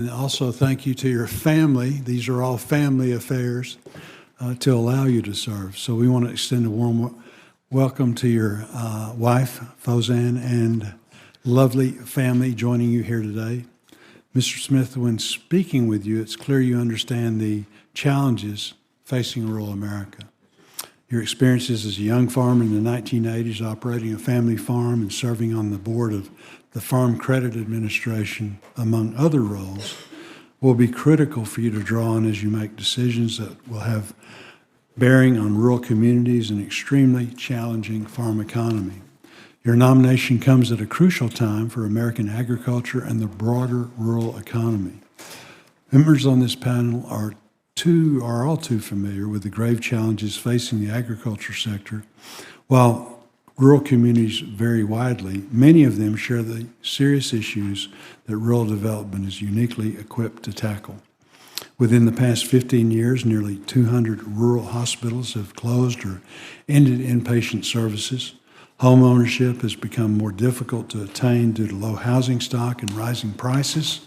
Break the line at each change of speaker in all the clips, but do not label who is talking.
And also thank you to your family. These are all family affairs to allow you to serve. So we want to extend a warm welcome to your wife, Fozanne, and lovely family joining you here today. Mr. Smith, when speaking with you, it's clear you understand the challenges facing rural America. Your experiences as a young farmer in the 1980s, operating a family farm and serving on the board of the Farm Credit Administration, among other roles, will be critical for you to draw on as you make decisions that will have bearing on rural communities and extremely challenging farm economy. Your nomination comes at a crucial time for American agriculture and the broader rural economy. Members on this panel are all too familiar with the grave challenges facing the agriculture sector. While rural communities vary widely, many of them share the serious issues that rural development is uniquely equipped to tackle. Within the past 15 years, nearly 200 rural hospitals have closed or ended inpatient services. Home ownership has become more difficult to attain due to low housing stock and rising prices.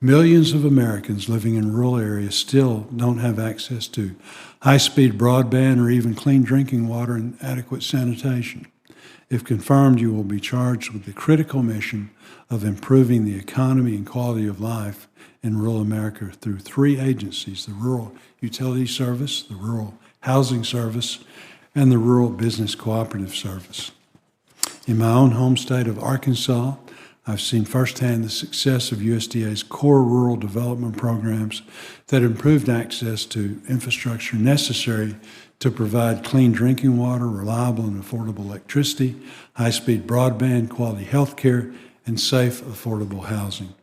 Millions of Americans living in rural areas still don't have access to high-speed broadband or even clean drinking water and adequate sanitation. If confirmed, you will be charged with the critical mission of improving the economy and quality of life in rural America through three agencies: the Rural Utility Service, the Rural Housing Service, and the Rural Business Cooperative Service. In my own home state of Arkansas, I've seen firsthand the success of USDA's core rural development programs that improved access to infrastructure necessary to provide clean drinking water, reliable and affordable electricity, high-speed broadband, quality health care, and safe, affordable housing.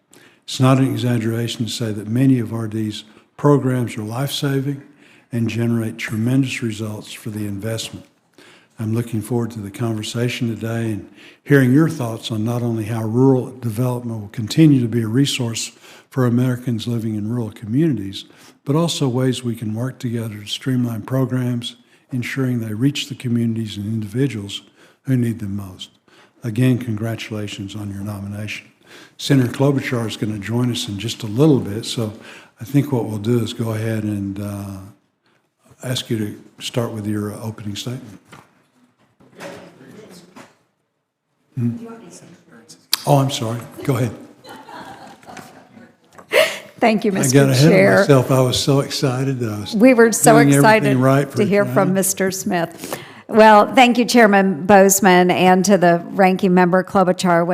It's not an exaggeration to say that many of RD's programs are life-saving and generate tremendous results for the investment. I'm looking forward to the conversation today and hearing your thoughts on not only how rural development will continue to be a resource for Americans living in rural communities, but also ways we can work together to streamline programs, ensuring they reach the communities and individuals who need them most. Again, congratulations on your nomination. Senator Klobuchar is going to join us in just a little bit, so I think what we'll do is go ahead and ask you to start with your opening statement. Oh, I'm sorry. Go ahead.
Thank you, Mr.
I got ahead
Chair.
of myself. I was so excited that I was
We were so
doing
excited
everything right
to hear
for
from Mr. Smith. Well, thank you, Chairman Boozman, and to the ranking member Klobuchar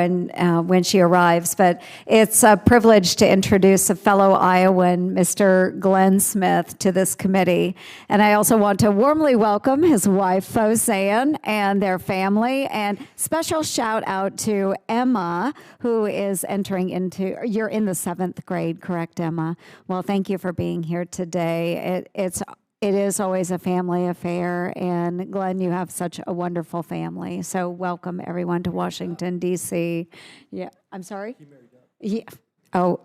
when she arrives. But it's a privilege to introduce a fellow Iowan, Mr. Glenn Smith, to this committee. And I also want to warmly welcome his wife, Fozanne, and their family. And special shout out to Emma, who is you're in the 7th grade, correct, Emma? Well, thank you for being here today. It is always a family affair, and Glenn, you have such a wonderful family. So welcome everyone to Washington, D.C. Yeah, I'm sorry? He married up. Yeah. Oh,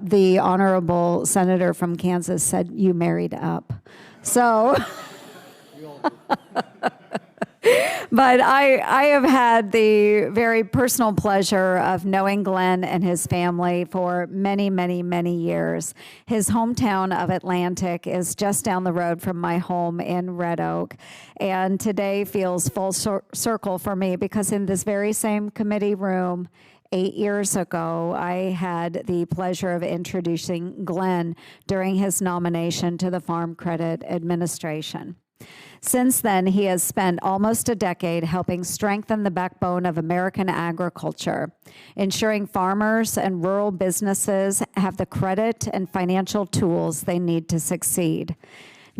the honorable senator from Kansas said you married up. So, but I have had the very personal pleasure of knowing Glenn and his family for many, many, many years. His hometown of Atlantic is just down the road from my home in Red Oak. And today feels full circle for me because in this very same committee room 8 years ago, I had the pleasure of introducing Glenn during his nomination to the Farm Credit Administration. Since then, he has spent almost a decade helping strengthen the backbone of American agriculture, ensuring farmers and rural businesses have the credit and financial tools they need to succeed.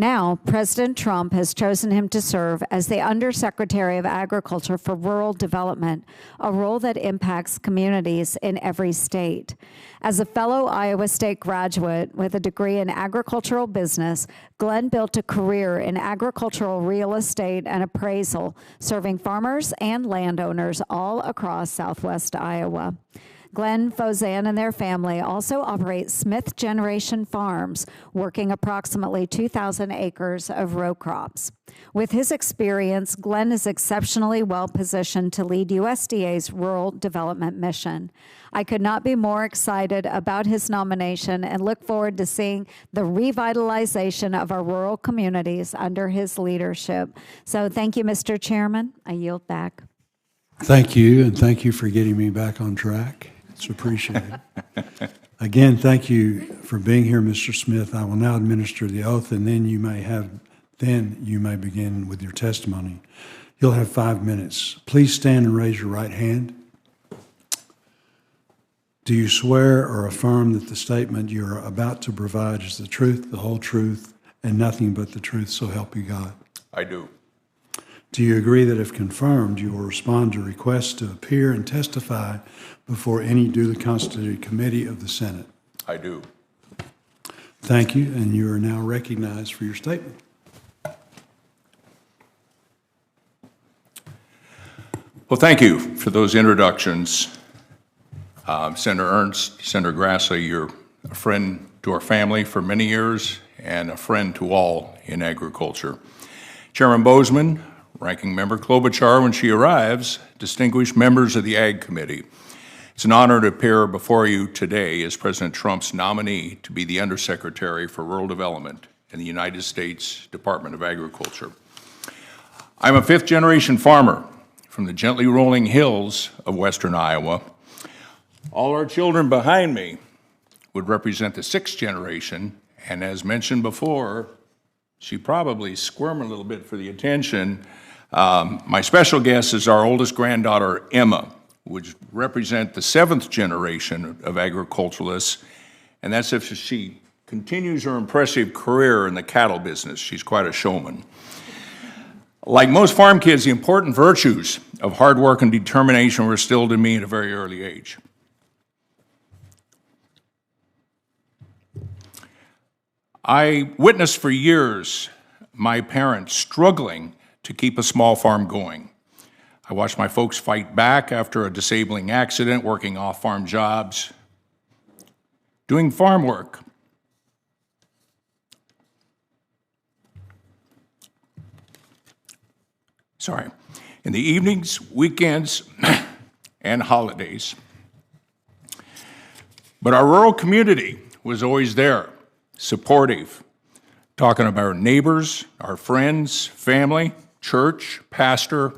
Now, President Trump has chosen him to serve as the Undersecretary of Agriculture for Rural Development, a role that impacts communities in every state. As a fellow Iowa State graduate with a degree in agricultural business, Glenn built a career in agricultural real estate and appraisal, serving farmers and landowners all across Southwest Iowa. Glenn, Fozan, and their family also operate Smith Generation Farms, working approximately 2,000 acres of row crops. With his experience, Glenn is exceptionally well positioned to lead USDA's rural development mission. I could not be more excited about his nomination and look forward to seeing the revitalization of our rural communities under his leadership. So thank you, Mr. Chairman. I yield back.
Thank you, and thank you for getting me back on track. It's appreciated. Again, thank you for being here, Mr. Smith. I will now administer the oath, and then you may begin with your testimony. You'll have 5 minutes. Please stand and raise your right hand. Do you swear or affirm that the statement you are about to provide is the truth, the whole truth, and nothing but the truth, so help you God?
I do.
Do you agree that if confirmed, you will respond to requests to appear and testify before any duly constituted committee of the Senate?
I do.
Thank you, and you are now recognized for your statement.
Well, thank you for those introductions. Senator Ernst, Senator Grassley, you're a friend to our family for many years and a friend to all in agriculture. Chairman Boozman, Ranking Member Klobuchar when she arrives, distinguished members of the Ag Committee. It's an honor to appear before you today as President Trump's nominee to be the Undersecretary for Rural Development in the United States Department of Agriculture. I'm a fifth-generation farmer from the gently rolling hills of western Iowa. All our children behind me would represent the sixth generation, and as mentioned before, she probably squirmed a little bit for the attention. My special guest is our oldest granddaughter, Emma, which represent the seventh generation of agriculturalists, and that's if she continues her impressive career in the cattle business. She's quite a showman. Like most farm kids, the important virtues of hard work and determination were instilled in me at a very early age. I witnessed for years my parents struggling to keep a small farm going. I watched my folks fight back after a disabling accident, working off-farm jobs, doing farm work. In the evenings, weekends, and holidays. But our rural community was always there, supportive, talking about our neighbors, our friends, family, church, pastor,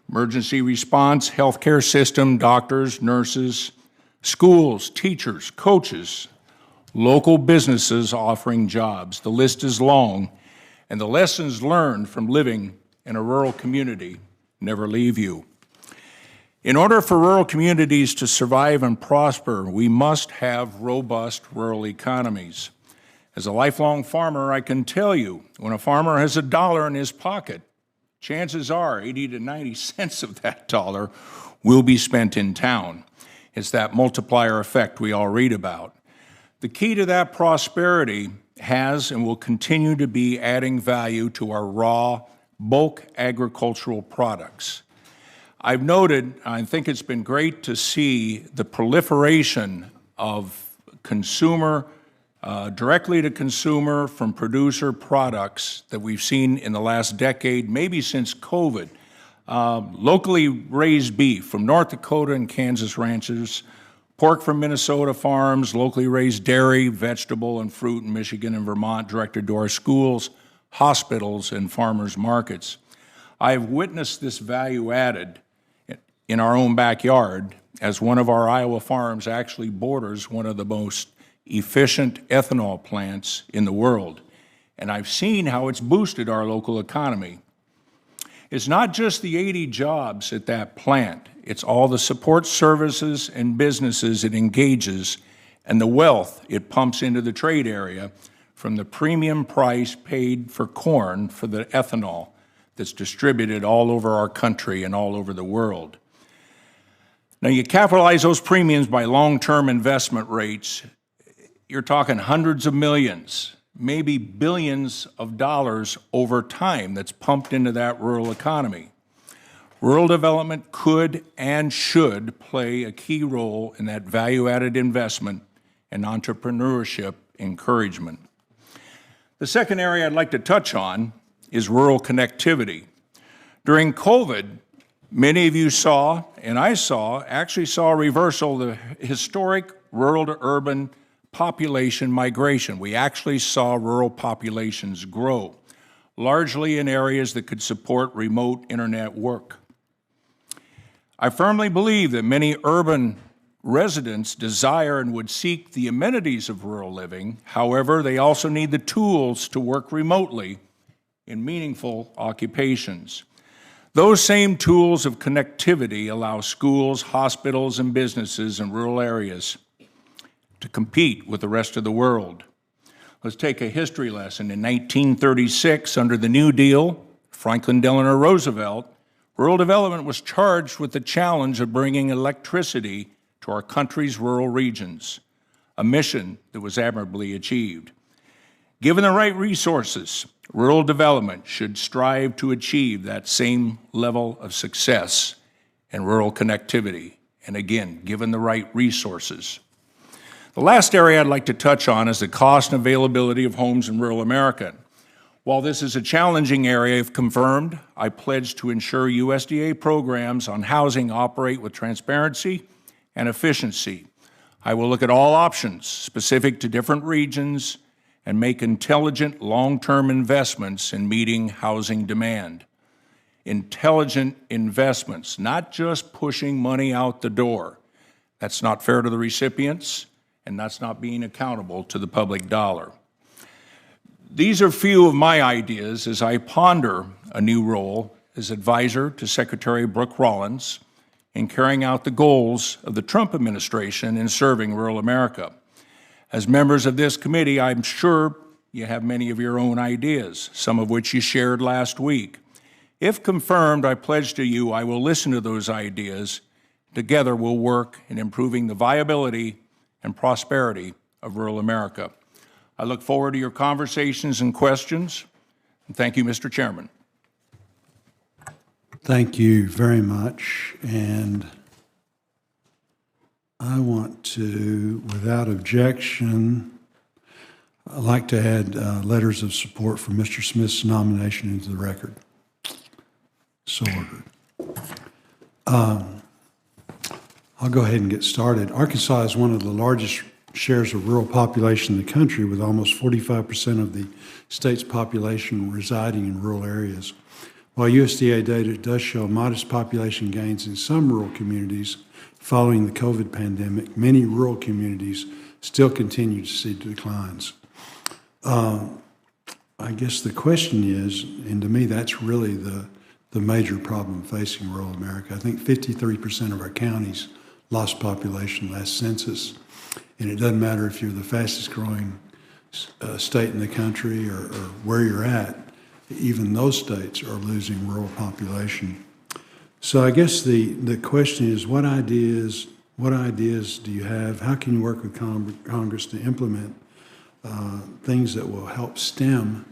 emergency response, healthcare system, doctors, nurses, schools, teachers, coaches, local businesses offering jobs. The list is long, and the lessons learned from living in a rural community never leave you. In order for rural communities to survive and prosper, we must have robust rural economies. As a lifelong farmer, I can tell you, when a farmer has $1 in his pocket, chances are 80 to 90 cents of that dollar will be spent in town. It's that multiplier effect we all read about. The key to that prosperity has and will continue to be adding value to our raw, bulk agricultural products. I've noted, I think it's been great to see the proliferation of consumer, directly to consumer from producer products that we've seen in the last decade, maybe since COVID. Locally raised beef from North Dakota and Kansas ranches, pork from Minnesota farms, locally raised dairy, vegetable, and fruit in Michigan and Vermont, directed to our schools, hospitals, and farmers markets. I have witnessed this value added in our own backyard, as one of our Iowa farms actually borders one of the most efficient ethanol plants in the world. And I've seen how it's boosted our local economy. It's not just the 80 jobs at that plant, it's all the support services and businesses it engages and the wealth it pumps into the trade area from the premium price paid for corn for the ethanol that's distributed all over our country and all over the world. Now, you capitalize those premiums by long-term investment rates, you're talking hundreds of millions, maybe billions of dollars over time that's pumped into that rural economy. Rural development could and should play a key role in that value-added investment and entrepreneurship encouragement. The second area I'd like to touch on is rural connectivity. During COVID, many of you saw, and I actually saw a reversal of the historic rural to urban population migration. We actually saw rural populations grow, largely in areas that could support remote internet work. I firmly believe that many urban residents desire and would seek the amenities of rural living. However, they also need the tools to work remotely in meaningful occupations. Those same tools of connectivity allow schools, hospitals, and businesses in rural areas to compete with the rest of the world. Let's take a history lesson. In 1936, under the New Deal, Franklin Delano Roosevelt, rural development was charged with the challenge of bringing electricity to our country's rural regions, a mission that was admirably achieved. Given the right resources, rural development should strive to achieve that same level of success in rural connectivity, and again, given the right resources. The last area I'd like to touch on is the cost and availability of homes in rural America. While this is a challenging area, if confirmed, I pledge to ensure USDA programs on housing operate with transparency and efficiency. I will look at all options specific to different regions and make intelligent long-term investments in meeting housing demand. Intelligent investments, not just pushing money out the door. That's not fair to the recipients, and that's not being accountable to the public dollar. These are few of my ideas as I ponder a new role as advisor to Secretary Brooke Rollins in carrying out the goals of the Trump administration in serving rural America. As members of this committee, I'm sure you have many of your own ideas, some of which you shared last week. If confirmed, I pledge to you I will listen to those ideas. Together, we'll work in improving the viability and prosperity of rural America. I look forward to your conversations and questions. And thank you, Mr. Chairman.
Thank you very much. And I want to, without objection, I'd like to add letters of support for Mr. Smith's nomination into the record. So ordered. I'll go ahead and get started. Arkansas is one of the largest shares of rural population in the country, with almost 45% of the state's population residing in rural areas. While USDA data does show modest population gains in some rural communities following the COVID pandemic, many rural communities still continue to see declines. I guess the question is, and to me that's really the major problem facing rural America. I think 53% of our counties lost population last census. And it doesn't matter if you're the fastest growing state in the country or where you're at, even those states are losing rural population. So I guess the question is, what ideas do you have? How can you work with Congress to implement things that will help stem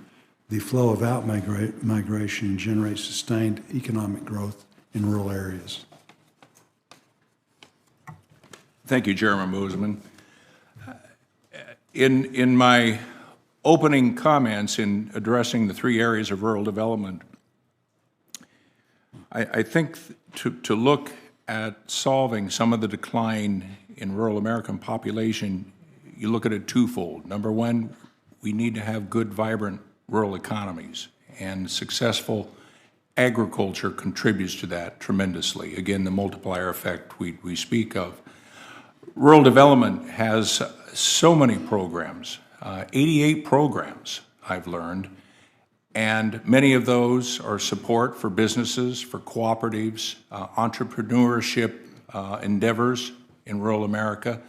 the flow of out-migration and generate sustained economic growth in rural areas?
Thank you, Chairman Boozman. In my opening comments in addressing the three areas of rural development, I think to look at solving some of the decline in rural American population, you look at it twofold. Number one, we need to have good, vibrant rural economies, and successful agriculture contributes to that tremendously. Again, the multiplier effect we speak of. Rural development has so many programs, 88 programs I've learned, and many of those are support for businesses, for cooperatives, entrepreneurship endeavors in rural America,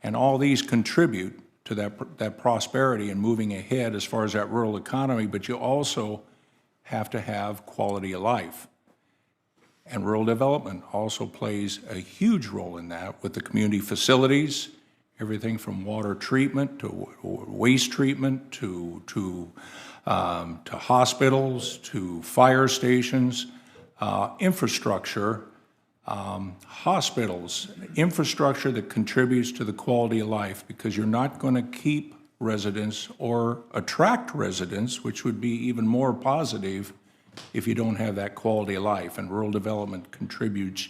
and all these contribute to that prosperity and moving ahead as far as that rural economy, but you also have to have quality of life. And rural development also plays a huge role in that with the community facilities, everything from water treatment to waste treatment to hospitals to fire stations. infrastructure, hospitals, infrastructure that contributes to the quality of life, because you're not going to keep residents or attract residents, which would be even more positive if you don't have that quality of life. And rural development contributes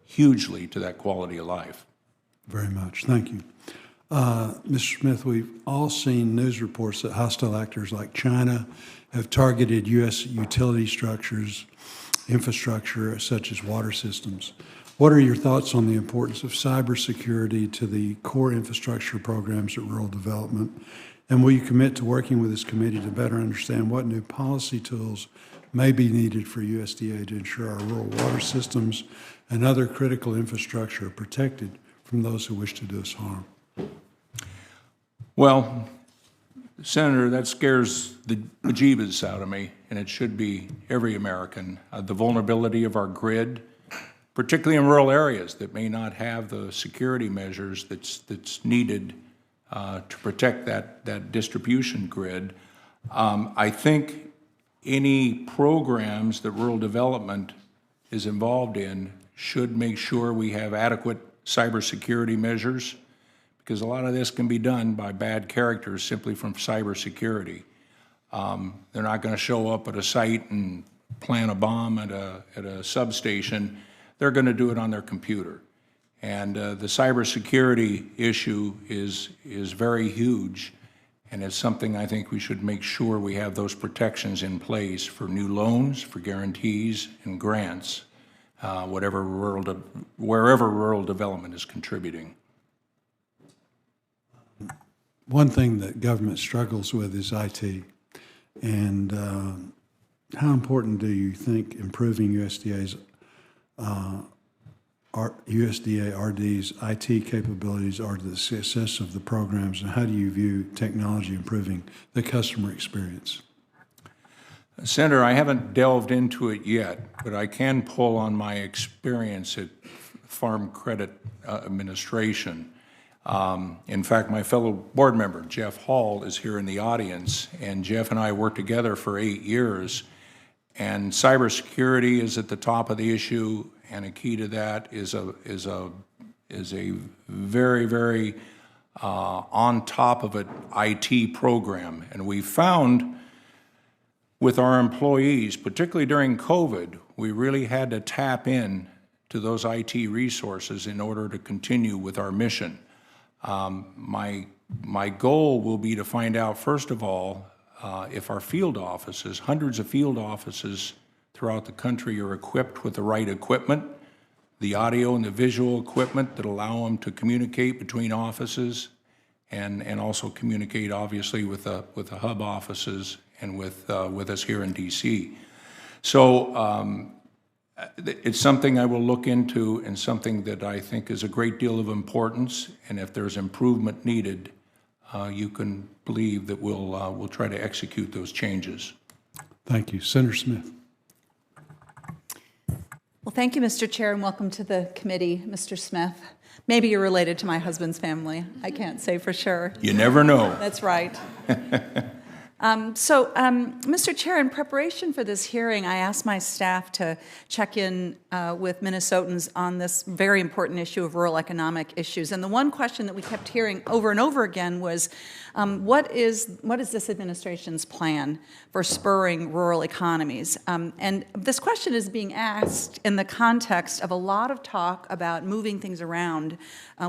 hugely to that quality of life.
Very much. Thank you. Mr. Smith, we've all seen news reports that hostile actors like China have targeted U.S. utility structures, infrastructure such as water systems. What are your thoughts on the importance of cybersecurity to the core infrastructure programs at rural development? And will you commit to working with this committee to better understand what new policy tools may be needed for USDA to ensure our rural water systems and other critical infrastructure are protected from those who wish to do us harm?
Well, Senator, that scares the bejeebus out of me, and it should be every American. The vulnerability of our grid, particularly in rural areas that may not have the security measures that's needed to protect that distribution grid. I think any programs that rural development is involved in should make sure we have adequate cybersecurity measures, because a lot of this can be done by bad characters simply from cybersecurity. They're not going to show up at a site and plant a bomb at a substation. They're going to do it on their computer. And the cybersecurity issue is very huge, and it's something I think we should make sure we have those protections in place for new loans, for guarantees, and grants, wherever rural development is contributing.
One thing that government struggles with is IT. And how important do you think improving USDA RD's IT capabilities are to the success of the programs, and how do you view technology improving the customer experience?
Senator, I haven't delved into it yet, but I can pull on my experience at Farm Credit Administration. In fact, my fellow board member, Jeff Hall, is here in the audience, and Jeff and I worked together for 8 years, and cybersecurity is at the top of the issue, and a key to that is a very, very on top of it IT program. And we found with our employees, particularly during COVID, we really had to tap in to those IT resources in order to continue with our mission. My goal will be to find out, first of all, if our field offices, hundreds of field offices throughout the country, are equipped with the right equipment, the audio and the visual equipment that allow them to communicate between offices, and also communicate, obviously, with the hub offices and with us here in D.C. So it's something I will look into, and something that I think is a great deal of importance. And if there's improvement needed, you can believe that we'll try to execute those changes.
Thank you. Senator Smith.
Well, thank you, Mr. Chair, and welcome to the committee, Mr. Smith. Maybe you're related to my husband's family. I can't say for sure.
You never know.
That's right. Mr. Chair, in preparation for this hearing, I asked my staff to check in with Minnesotans on this very important issue of rural economic issues. And the one question that we kept hearing over and over again was, what is this administration's plan for spurring rural economies? And this question is being asked in the context of a lot of talk about moving things around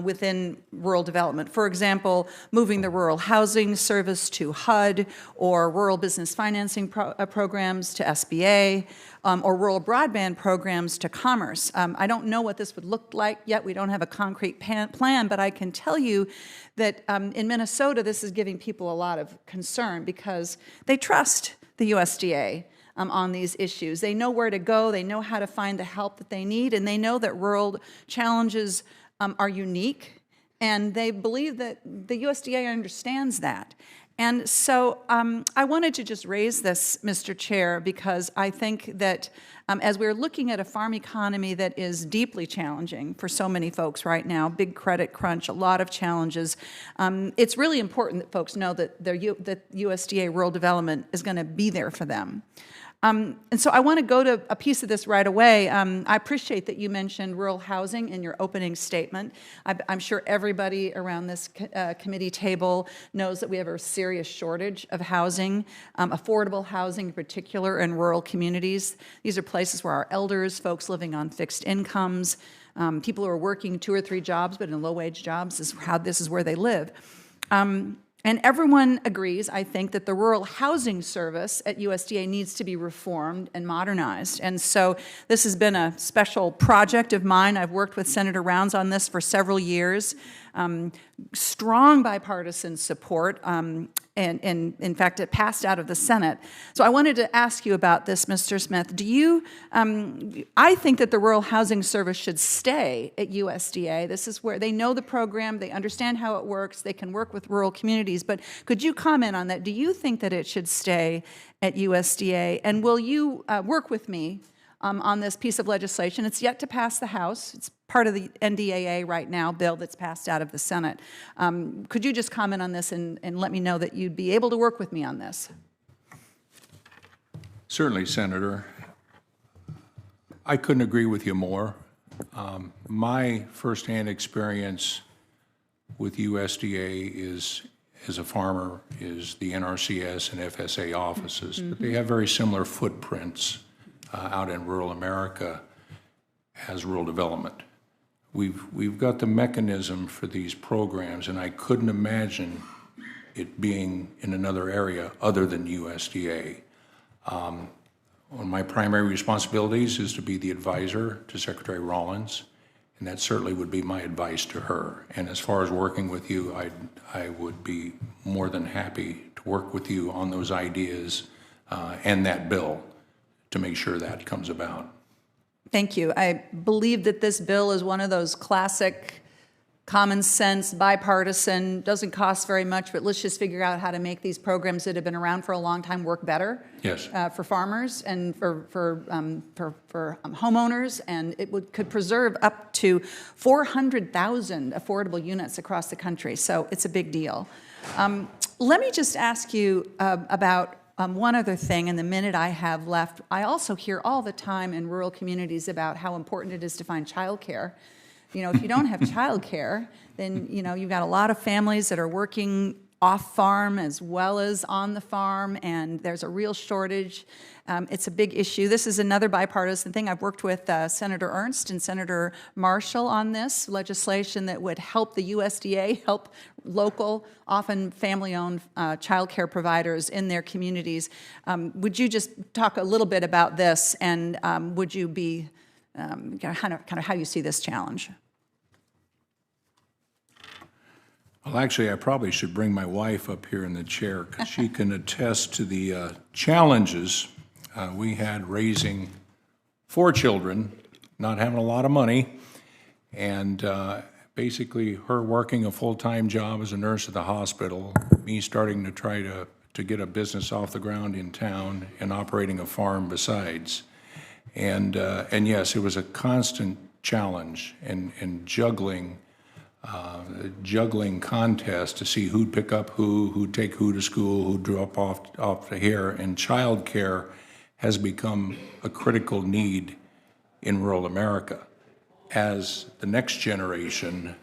within rural development. For example, moving the rural housing service to HUD, or rural business financing programs to SBA, or rural broadband programs to Commerce. I don't know what this would look like yet. We don't have a concrete plan, but I can tell you that in Minnesota, this is giving people a lot of concern because they trust the USDA on these issues. They know where to go, they know how to find the help that they need, and they know that rural challenges are unique, and they believe that the USDA understands that. And so I wanted to just raise this, Mr. Chair, because I think that as we're looking at a farm economy that is deeply challenging for so many folks right now, big credit crunch, a lot of challenges, it's really important that folks know that that USDA rural development is going to be there for them. And so I want to go to a piece of this right away. I appreciate that you mentioned rural housing in your opening statement. I'm sure everybody around this committee table knows that we have a serious shortage of housing, affordable housing in particular in rural communities. These are places where our elders, folks living on fixed incomes, people who are working 2 or 3 jobs but in low-wage jobs, this is where they live. And everyone agrees, I think, that the rural housing service at USDA needs to be reformed and modernized. And so this has been a special project of mine. I've worked with Senator Rounds on this for several years. Strong bipartisan support, and in fact, it passed out of the Senate. So I wanted to ask you about this, Mr. Smith. Do you, I think that the Rural Housing Service should stay at USDA. This is where they know the program, they understand how it works, they can work with rural communities, but could you comment on that? Do you think that it should stay at USDA? And will you work with me on this piece of legislation? It's yet to pass the House. It's part of the NDAA right now, bill that's passed out of the Senate. Could you just comment on this and let me know that you'd be able to work with me on this?
Certainly, Senator. I couldn't agree with you more. My firsthand experience with USDA is, as a farmer, is the NRCS and FSA offices, but they have very similar footprints out in rural America as rural development. We've got the mechanism for these programs, and I couldn't imagine it being in another area other than USDA. One of my primary responsibilities is to be the advisor to Secretary Rollins, and that certainly would be my advice to her. And as far as working with you, I would be more than happy to work with you on those ideas and that bill to make sure that comes about.
Thank you. I believe that this bill is one of those classic, common sense, bipartisan, doesn't cost very much, but let's just figure out how to make these programs that have been around for a long time work better.
Yes.
For farmers and for homeowners, and it could preserve up to 400,000 affordable units across the country. So it's a big deal. Let me just ask you about one other thing in the minute I have left. I also hear all the time in rural communities about how important it is to find childcare. You know, if you don't have childcare, then, you know, you've got a lot of families that are working off farm as well as on the farm, and there's a real shortage. It's a big issue. This is another bipartisan thing. I've worked with Senator Ernst and Senator Marshall on this legislation that would help the USDA help local, often family-owned child care providers in their communities. Would you just talk a little bit about this, and would you be kind of how you see this challenge?
Well, actually, I probably should bring my wife up here in the chair because she can attest to the challenges we had raising 4 children, not having a lot of money, and basically her working a full-time job as a nurse at the hospital, me starting to try to get a business off the ground in town and operating a farm besides. And yes, it was a constant challenge and juggling contest to see who'd pick up who'd take who to school, who'd drop off to here. And child care has become a critical need in rural America, as the next generation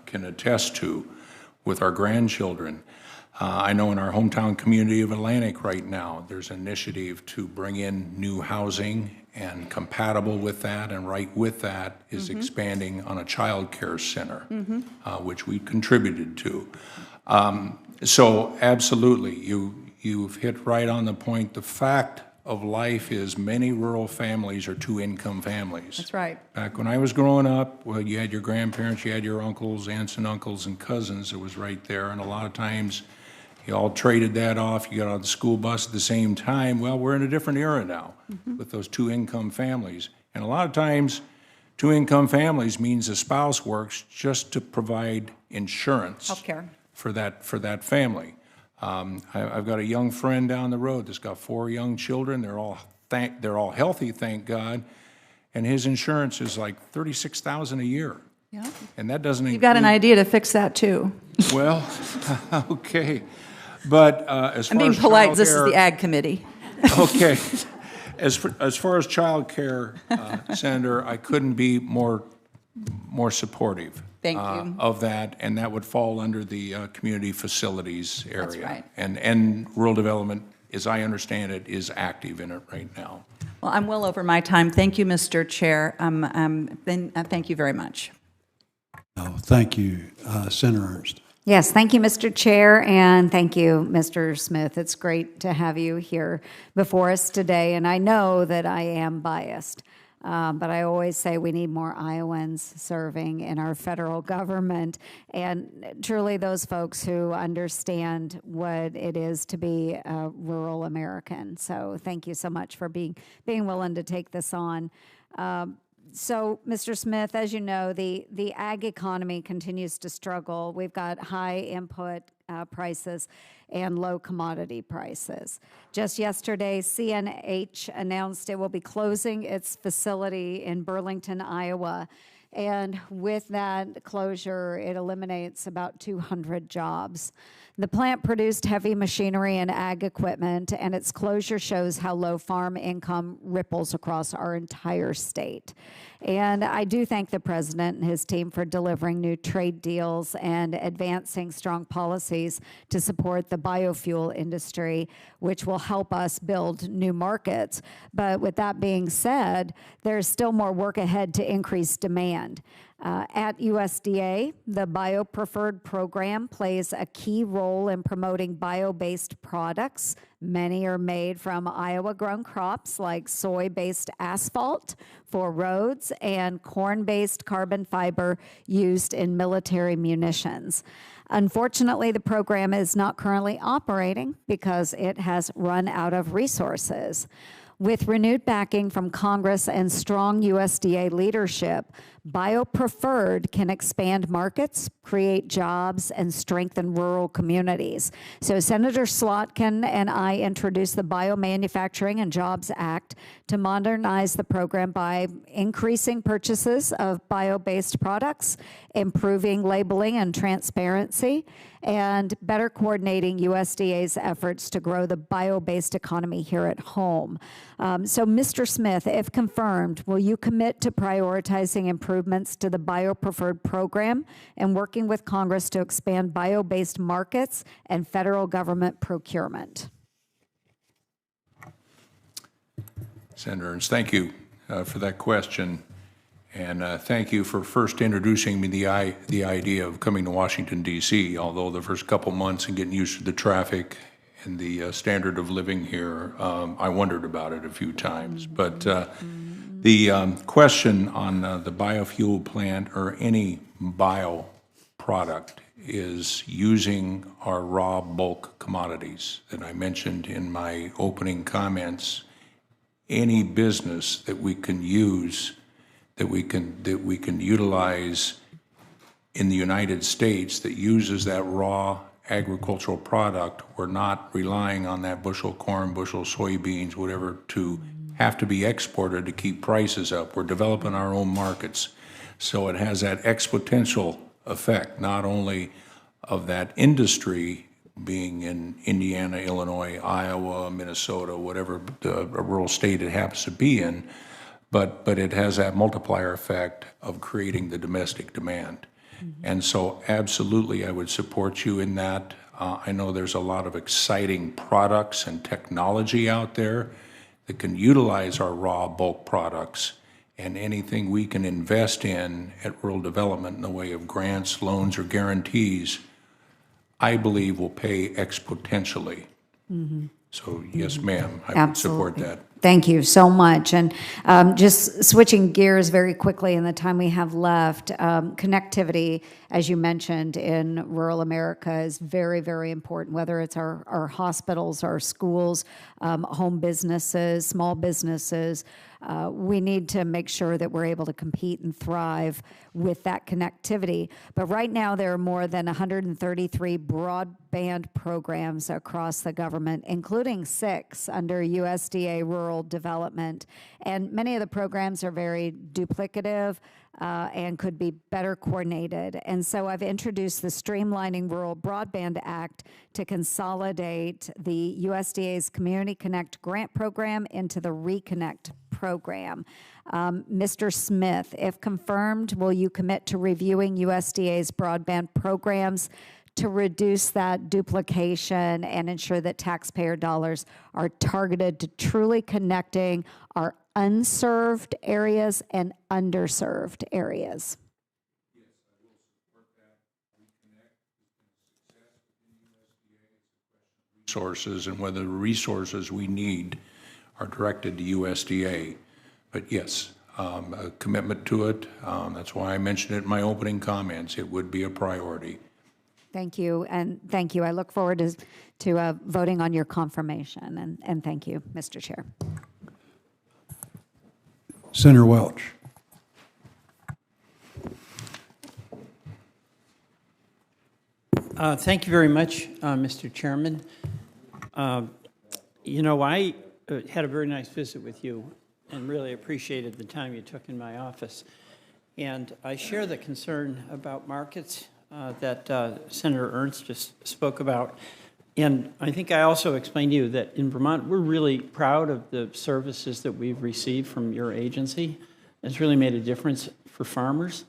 can attest to with our grandchildren. I know in our hometown community of Atlantic right now, there's an initiative to bring in new housing, and compatible with that and right with that is expanding on a child care center, which we contributed to. So absolutely, you've hit right on the point. The fact of life is many rural families are 2-income families.
That's right.
Back when I was growing up, well, you had your grandparents, you had your uncles, aunts and uncles and cousins. It was right there, and a lot of times you all traded that off. You got on the school bus at the same time. Well, we're in a different era now with those 2-income families. And a lot of times, 2-income families means a spouse works just to provide insurance
Healthcare.
for that family. I've got a young friend down the road that's got 4 young children. They're all healthy, thank God. And his insurance is like $36,000 a year.
Yeah.
And that doesn't
You've got an
include-
idea to fix that too.
Well, okay. But as
I'm
far
being
as
polite. This is
childcare-
the Ag Committee.
Okay. As far as childcare, Senator, I couldn't be more supportive.
Thank you.
Of that, and that would fall under the community facilities area.
That's right.
And rural development, as I understand it, is active in it right now.
Well, I'm well over my time. Thank you, Mr. Chair. Thank you very much.
Oh, thank you, Senator Ernst.
Yes, thank you, Mr. Chair, and thank you, Mr. Smith. It's great to have you here before us today, and I know that I am biased. But I always say we need more Iowans serving in our federal government, and truly those folks who understand what it is to be a rural American. So thank you so much for being willing to take this on. So, Mr. Smith, as you know, the ag economy continues to struggle. We've got high input prices and low commodity prices. Just yesterday, CNH announced it will be closing its facility in Burlington, Iowa. And with that closure, it eliminates about 200 jobs. The plant produced heavy machinery and ag equipment, and its closure shows how low farm income ripples across our entire state. And I do thank the president and his team for delivering new trade deals and advancing strong policies to support the biofuel industry, which will help us build new markets. But with that being said, there's still more work ahead to increase demand. At USDA, the Bio-Preferred program plays a key role in promoting bio-based products. Many are made from Iowa-grown crops like soy-based asphalt for roads and corn-based carbon fiber used in military munitions. Unfortunately, the program is not currently operating because it has run out of resources. With renewed backing from Congress and strong USDA leadership, Bio-Preferred can expand markets, create jobs, and strengthen rural communities. So Senator Slotkin and I introduced the Biomanufacturing and Jobs Act to modernize the program by increasing purchases of bio-based products, improving labeling and transparency, and better coordinating USDA's efforts to grow the bio-based economy here at home. So, Mr. Smith, if confirmed, will you commit to prioritizing improvements to the Bio-Preferred program and working with Congress to expand bio-based markets and federal government procurement?
Senator Ernst, thank you for that question. And thank you for first introducing me the idea of coming to Washington, D.C., although the first couple months and getting used to the traffic and the standard of living here, I wondered about it a few times. But the question on the biofuel plant or any bio product is using our raw bulk commodities that I mentioned in my opening comments. Any business that we can use, that we can utilize in the United States that uses that raw agricultural product, we're not relying on that bushel corn, bushel soybeans, whatever, to have to be exported to keep prices up. We're developing our own markets. So it has that exponential effect, not only of that industry being in Indiana, Illinois, Iowa, Minnesota, whatever the rural state it happens to be in, but it has that multiplier effect of creating the domestic demand. And so absolutely I would support you in that. I know there's a lot of exciting products and technology out there that can utilize our raw bulk products, and anything we can invest in at rural development in the way of grants, loans, or guarantees, I believe will pay exponentially. So yes, ma'am, I would support that.
Thank you so much. And just switching gears very quickly in the time we have left, connectivity, as you mentioned, in rural America is very, very important, whether it's our hospitals, our schools, home businesses, small businesses. We need to make sure that we're able to compete and thrive with that connectivity. But right now, there are more than 133 broadband programs across the government, including 6 under USDA Rural rural development. And many of the programs are very duplicative and could be better coordinated. And so I've introduced the Streamlining Rural Broadband Act to consolidate the USDA's Community Connect grant program into the Reconnect program. Mr. Smith, if confirmed, will you commit to reviewing USDA's broadband programs to reduce that duplication and ensure that taxpayer dollars are targeted to truly connecting our unserved areas and underserved areas?
Yes, I will support that. Reconnect has been a success within USDA. It's a question of resources and whether the resources we need are directed to USDA. But yes, a commitment to it. That's why I mentioned it in my opening comments. It would be a priority.
Thank you, and thank you. I look forward to voting on your confirmation, and thank you, Mr. Chair.
Senator Welch.
Thank you very much, Mr. Chairman. You know, I had a very nice visit with you and really appreciated the time you took in my office. And I share the concern about markets that Senator Ernst just spoke about. And I think I also explained to you that in Vermont, we're really proud of the services that we've received from your agency. It's really made a difference for farmers.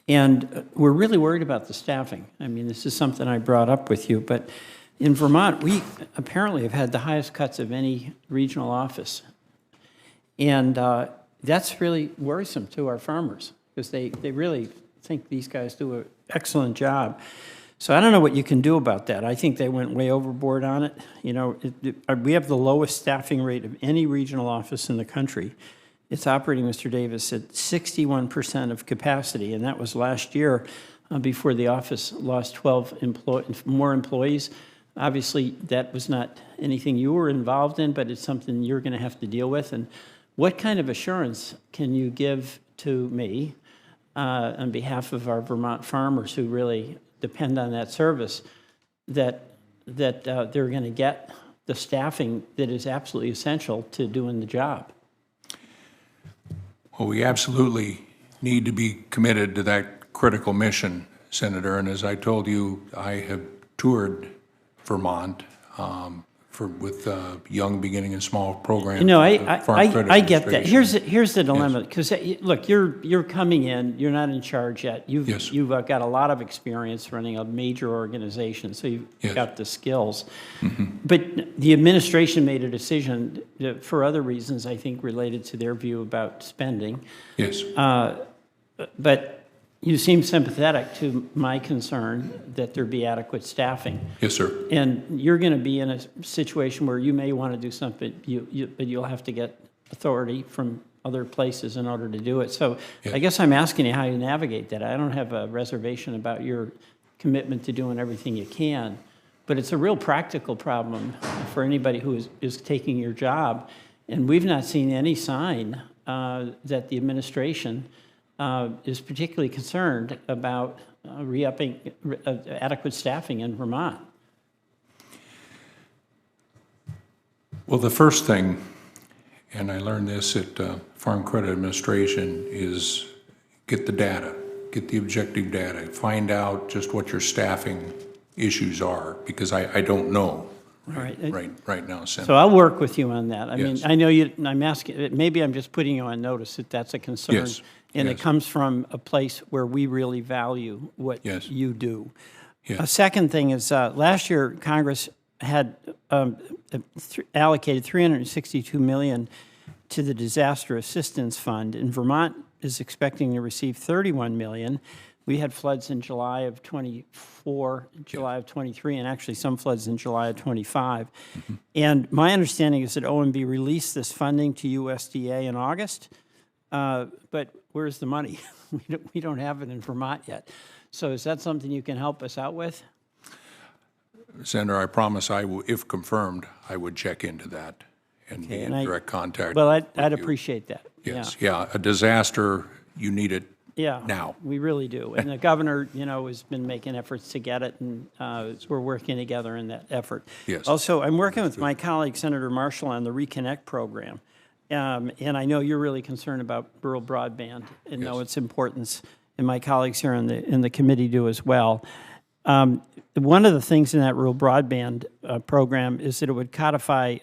And we're really worried about the staffing. I mean, this is something I brought up with you, but in Vermont, we apparently have had the highest cuts of any regional office. And that's really worrisome to our farmers because they really think these guys do an excellent job. So I don't know what you can do about that. I think they went way overboard on it. You know, we have the lowest staffing rate of any regional office in the country. It's operating, Mr. Davis, at 61% of capacity, and that was last year before the office lost 12 more employees. Obviously, that was not anything you were involved in, but it's something you're going to have to deal with. And what kind of assurance can you give to me on behalf of our Vermont farmers who really depend on that service that they're going to get the staffing that is absolutely essential to doing the job?
Well, we absolutely need to be committed to that critical mission, Senator. And as I told you, I have toured Vermont with young, beginning, and small programs.
You know, I get that. Here's the dilemma. Because look, you're coming in. You're not in charge yet. You've got a lot of experience running a major organization, so you've got the skills. Mm-hmm. But the administration made a decision for other reasons, I think, related to their view about spending.
Yes.
But you seem sympathetic to my concern that there be adequate staffing.
Yes, sir.
And you're going to be in a situation where you may want to do something, but you'll have to get authority from other places in order to do it. So yes. I guess I'm asking you how you navigate that. I don't have a reservation about your commitment to doing everything you can, but it's a real practical problem for anybody who is taking your job. And we've not seen any sign that the administration is particularly concerned about re-upping adequate staffing in Vermont.
Well, the first thing, and I learned this at Farm Credit Administration, is get the data, get the objective data, find out just what your staffing issues are, because I don't know right now, Senator.
So I'll work with you on that. I
Yes.
mean, I know you. I'm asking. Maybe I'm just putting you on notice that that's a concern.
Yes.
And
yes.
it comes from a place where we really value what
yes.
you do.
Yes.
A second thing is last year Congress had allocated $362 million to the Disaster Assistance Fund, and Vermont is expecting to receive $31 million. We had floods in July of 24, July of 23, and actually some floods in July of 25. Mm-hmm. And my understanding is that OMB released this funding to USDA in August. But where's the money? We don't have it in Vermont yet. So is that something you can help us out with?
Senator, I promise if confirmed, I would check into that and be in direct contact.
Well, I'd appreciate that.
Yes, yeah. A disaster, you need it now.
We really do. And the governor, has been making efforts to get it, and we're working together in that effort.
Yes.
Also, I'm working with my colleague, Senator Marshall, on the Reconnect program. And I know you're really concerned about rural broadband and know its importance, and my colleagues here in the committee do as well. One of the things in that rural broadband program is that it would codify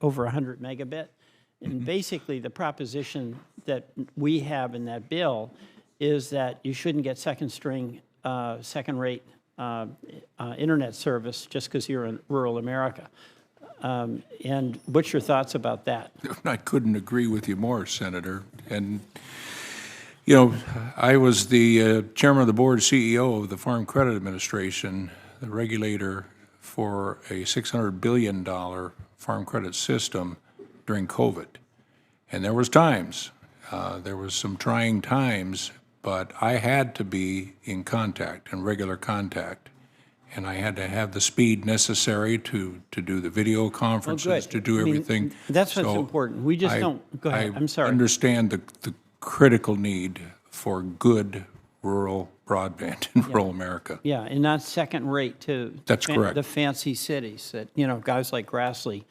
over 100 megabit. And basically, the proposition that we have in that bill is that you shouldn't get second-rate internet service just because you're in rural America. And what's your thoughts about that?
I couldn't agree with you more, Senator. And, you know, I was the chairman of the board CEO of the Farm Credit Administration, the regulator for a $600 billion farm credit system during COVID. And there was times, there was some trying times, but I had to be in contact, in regular contact. And I had to have the speed necessary to do the video conferences, to do everything.
That's what's important. We just don't. Go ahead. I'm sorry.
I understand the critical need for good rural broadband in rural America.
Yeah, and not second rate to
That's correct.
The fancy cities that, you know, guys like Grassley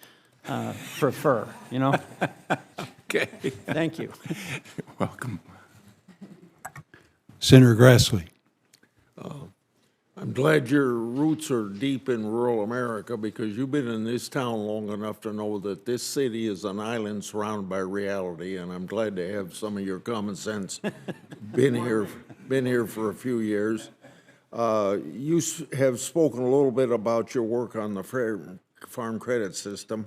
prefer, you know?
Okay.
Thank you.
You're welcome.
Senator Grassley.
I'm glad your roots are deep in rural America because you've been in this town long enough to know that this city is an island surrounded by reality, and I'm glad to have some of your common sense. Been here for a few years. You have spoken a little bit about your work on the farm credit system.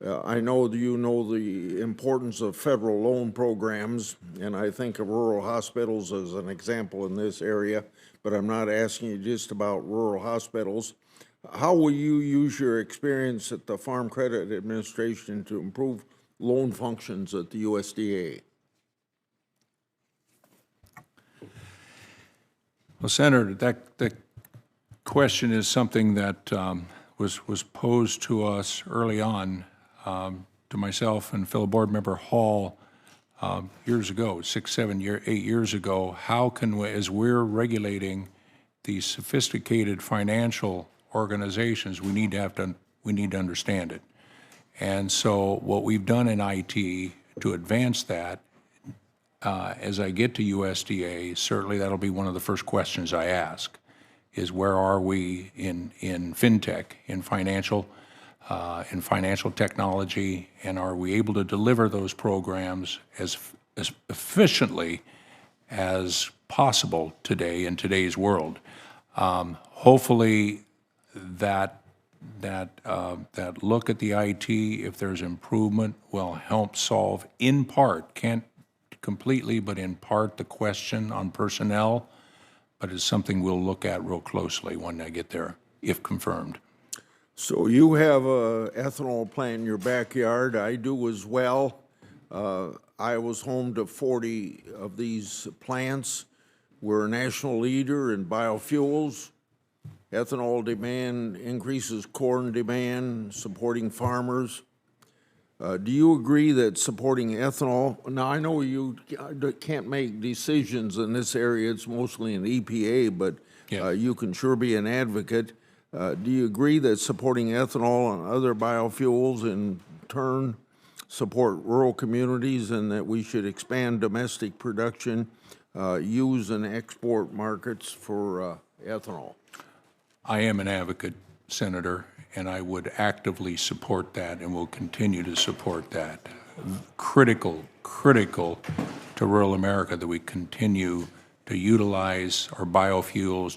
I know you know the importance of federal loan programs, and I think of rural hospitals as an example in this area, but I'm not asking you just about rural hospitals. How will you use your experience at the Farm Credit Administration to improve loan functions at the USDA?
Well, Senator, that question is something that was posed to us early on, to myself and fellow board member Hall years ago, 8 years ago. How can we, as we're regulating these sophisticated financial organizations, we need to understand it. And so what we've done in IT to advance that, as I get to USDA, certainly that'll be one of the first questions I ask, is where are we in fintech, in financial technology, and are we able to deliver those programs as efficiently as possible today in today's world? Hopefully that look at the IT, if there's improvement, will help solve in part, can't completely, but in part, the question on personnel, but it's something we'll look at real closely when I get there, if confirmed.
So you have a ethanol plant in your backyard. I do as well. I was home to 40 of these plants. We're a national leader in biofuels. Ethanol demand increases corn demand, supporting farmers. Do you agree that supporting ethanol, now I know you can't make decisions in this area, it's mostly an EPA, but you can sure be an advocate. Do you agree that supporting ethanol and other biofuels in turn support rural communities and that we should expand domestic production, use and export markets for ethanol?
I am an advocate, Senator, and I would actively support that and will continue to support that. Critical to rural America that we continue to utilize our biofuels,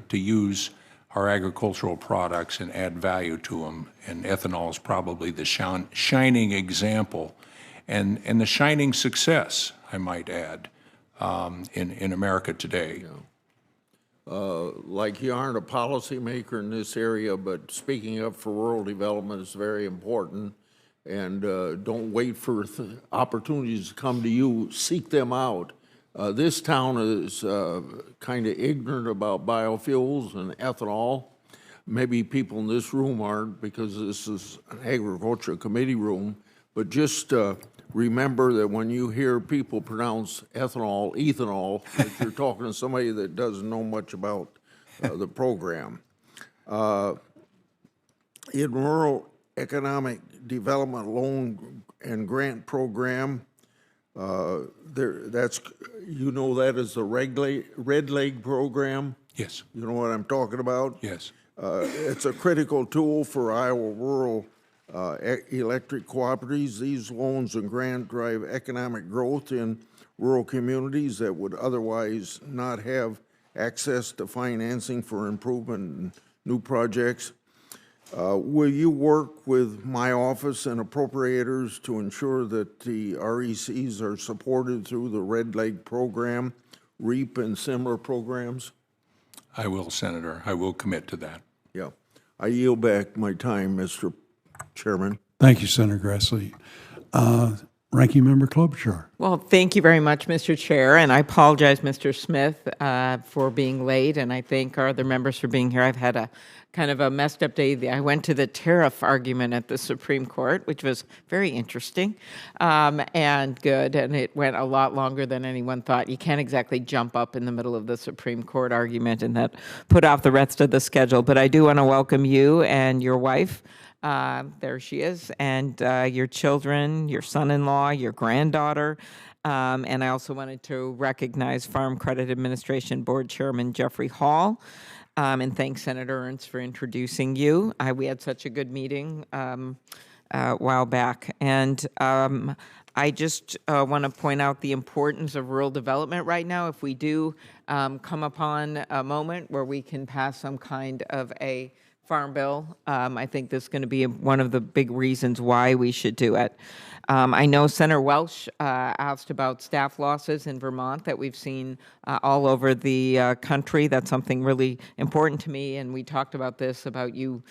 to use our agricultural products and add value to them. And ethanol is probably the shining example and the shining success, I might add, in America today.
Yeah. Like you aren't a policymaker in this area, but speaking up for rural development is very important. And don't wait for opportunities to come to you, seek them out. This town is kind of ignorant about biofuels and ethanol. Maybe people in this room aren't because this is an agriculture committee room, but just remember that when you hear people pronounce ethanol, that you're talking to somebody that doesn't know much about the program. In rural economic development loan and grant program. That's, you know that as the Red Leg program?
Yes.
You know what I'm talking about?
Yes.
It's a critical tool for Iowa rural electric cooperatives. These loans and grants drive economic growth in rural communities that would otherwise not have access to financing for improvement in new projects. Will you work with my office and appropriators to ensure that the RECs are supported through the Red Leg program, REAP, and similar programs?
I will, Senator. I will commit to that.
Yeah. I yield back my time, Mr. Chairman.
Thank you, Senator Grassley. Ranking Member Klobuchar.
Well, thank you very much, Mr. Chair, and I apologize, Mr. Smith, for being late, and I thank our other members for being here. I've had a kind of a messed up day. I went to the tariff argument at the Supreme Court, which was very interesting and good, and it went a lot longer than anyone thought. You can't exactly jump up in the middle of the Supreme Court argument and that put off the rest of the schedule, but I do want to welcome you and your wife. There she is, and your children, your son-in-law, your granddaughter. And I also wanted to recognize Farm Credit Administration Board Chairman Jeffrey Hall, and thank Senator Ernst for introducing you. We had such a good meeting a while back. And I just want to point out the importance of rural development right now. If we do come upon a moment where we can pass some kind of a farm bill, I think this is going to be one of the big reasons why we should do it. I know Senator Welch asked about staff losses in Vermont that we've seen all over the country. That's something really important to me, and we talked about this, about you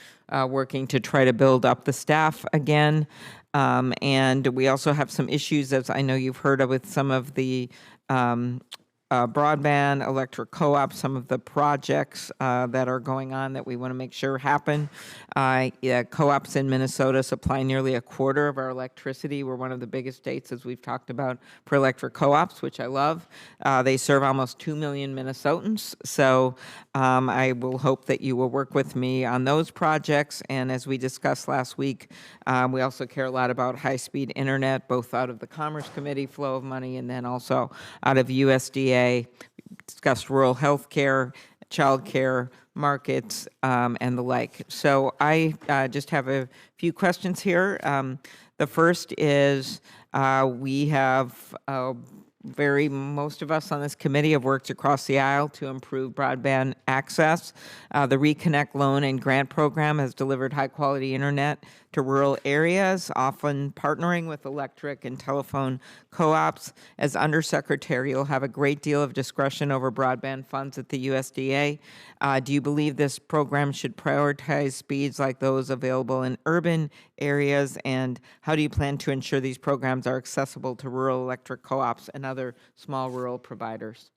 working to try to build up the staff again. And we also have some issues, as I know you've heard of, with some of the broadband, electric co-ops, some of the projects that are going on that we want to make sure happen. Co-ops in Minnesota supply nearly a quarter of our electricity. We're one of the biggest states, as we've talked about, for electric co-ops, which I love. They serve almost 2 million Minnesotans. So I will hope that you will work with me on those projects. And as we discussed last week, we also care a lot about high-speed internet, both out of the Commerce Committee flow of money and then also out of USDA. We discussed rural health care, child care, markets, and the like. So I just have a few questions here. The first is we have most of us on this committee have worked across the aisle to improve broadband access. The Reconnect Loan and Grant Program has delivered high-quality internet to rural areas, often partnering with electric and telephone co-ops. As Undersecretary, you'll have a great deal of discretion over broadband funds at the USDA. Do you believe this program should prioritize speeds like those available in urban areas? And how do you plan to ensure these programs are accessible to rural electric co-ops and other small rural providers?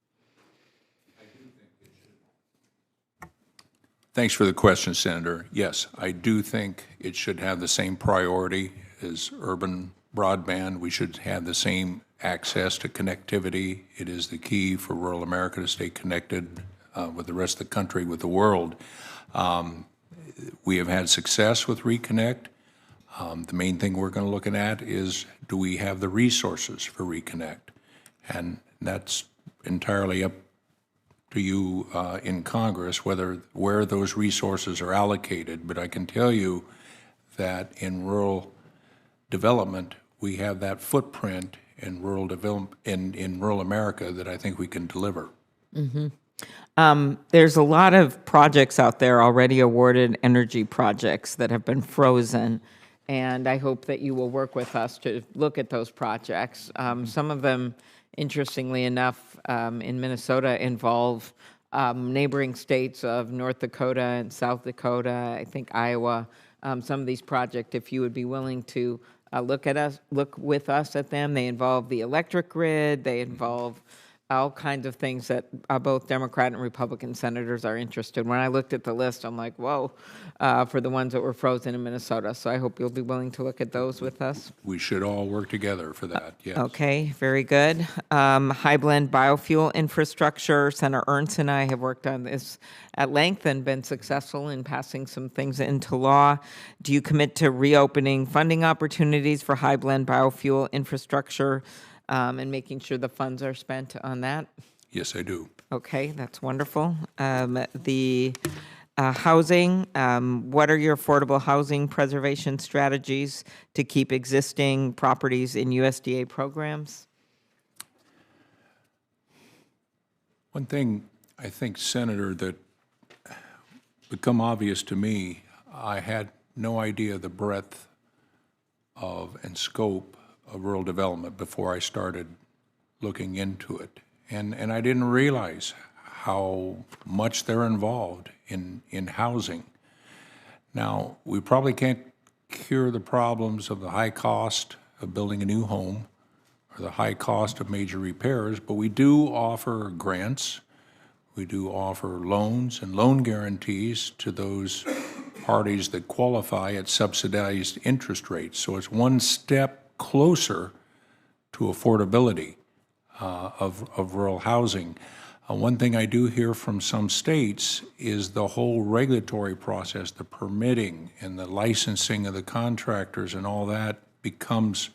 Thanks for the question, Senator. Yes, I do think it should have the same priority as urban broadband. We should have the same access to connectivity. It is the key for rural America to stay connected with the rest of the country, with the world. We have had success with Reconnect. The main thing we're going to look at is, do we have the resources for Reconnect? And that's entirely up to you in Congress, where those resources are allocated. But I can tell you that in rural development, we have that footprint in rural in rural America that I think we can deliver.
Mm-hmm. There's a lot of projects out there already awarded, energy projects that have been frozen, and I hope that you will work with us to look at those projects. Some of them, interestingly enough, in Minnesota involve neighboring states of North Dakota and South Dakota, I think Iowa. Some of these projects, if you would be willing to look with us at them, they involve the electric grid, they involve all kinds of things that both Democrat and Republican senators are interested in. When I looked at the list, I'm like, whoa, for the ones that were frozen in Minnesota. So I hope you'll be willing to look at those with us.
We should all work together for that, yes.
Okay, very good. High blend biofuel infrastructure. Senator Ernst and I have worked on this at length and been successful in passing some things into law. Do you commit to reopening funding opportunities for high blend biofuel infrastructure and making sure the funds are spent on that?
Yes, I do.
Okay, that's wonderful. The housing, what are your affordable housing preservation strategies to keep existing properties in USDA programs?
One thing I think, Senator, that become obvious to me, I had no idea the breadth of and scope of rural development before I started looking into it. And I didn't realize how much they're involved in housing. Now, we probably can't cure the problems of the high cost of building a new home or the high cost of major repairs, but we do offer grants. We do offer loans and loan guarantees to those parties that qualify at subsidized interest rates. So it's one step closer to affordability of rural housing. One thing I do hear from some states is the whole regulatory process, the permitting and the licensing of the contractors and all that becomes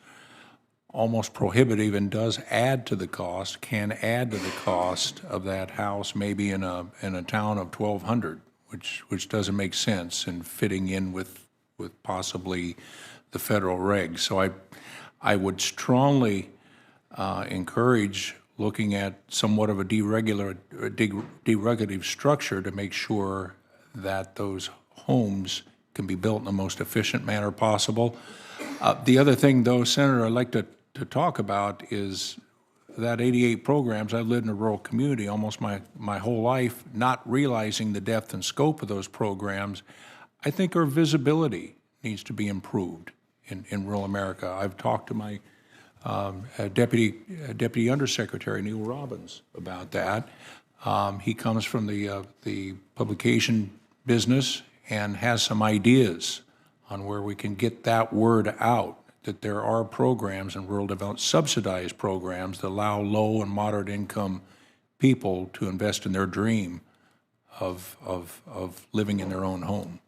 almost prohibitive and does add to the cost, can add to the cost of that house maybe in a town of 1,200, which doesn't make sense and fitting in with possibly the federal regs. So I would strongly encourage looking at somewhat of a deregulative structure to make sure that those homes can be built in the most efficient manner possible. The other thing, though, Senator, I'd like to talk about is that 88 programs. I've lived in a rural community almost my whole life, not realizing the depth and scope of those programs. I think our visibility needs to be improved in rural America. I've talked to my Deputy Undersecretary Neil Robbins about that. He comes from the publication business and has some ideas on where we can get that word out, that there are programs in rural development, subsidized programs that allow low and moderate income people to invest in their dream of living in their own home.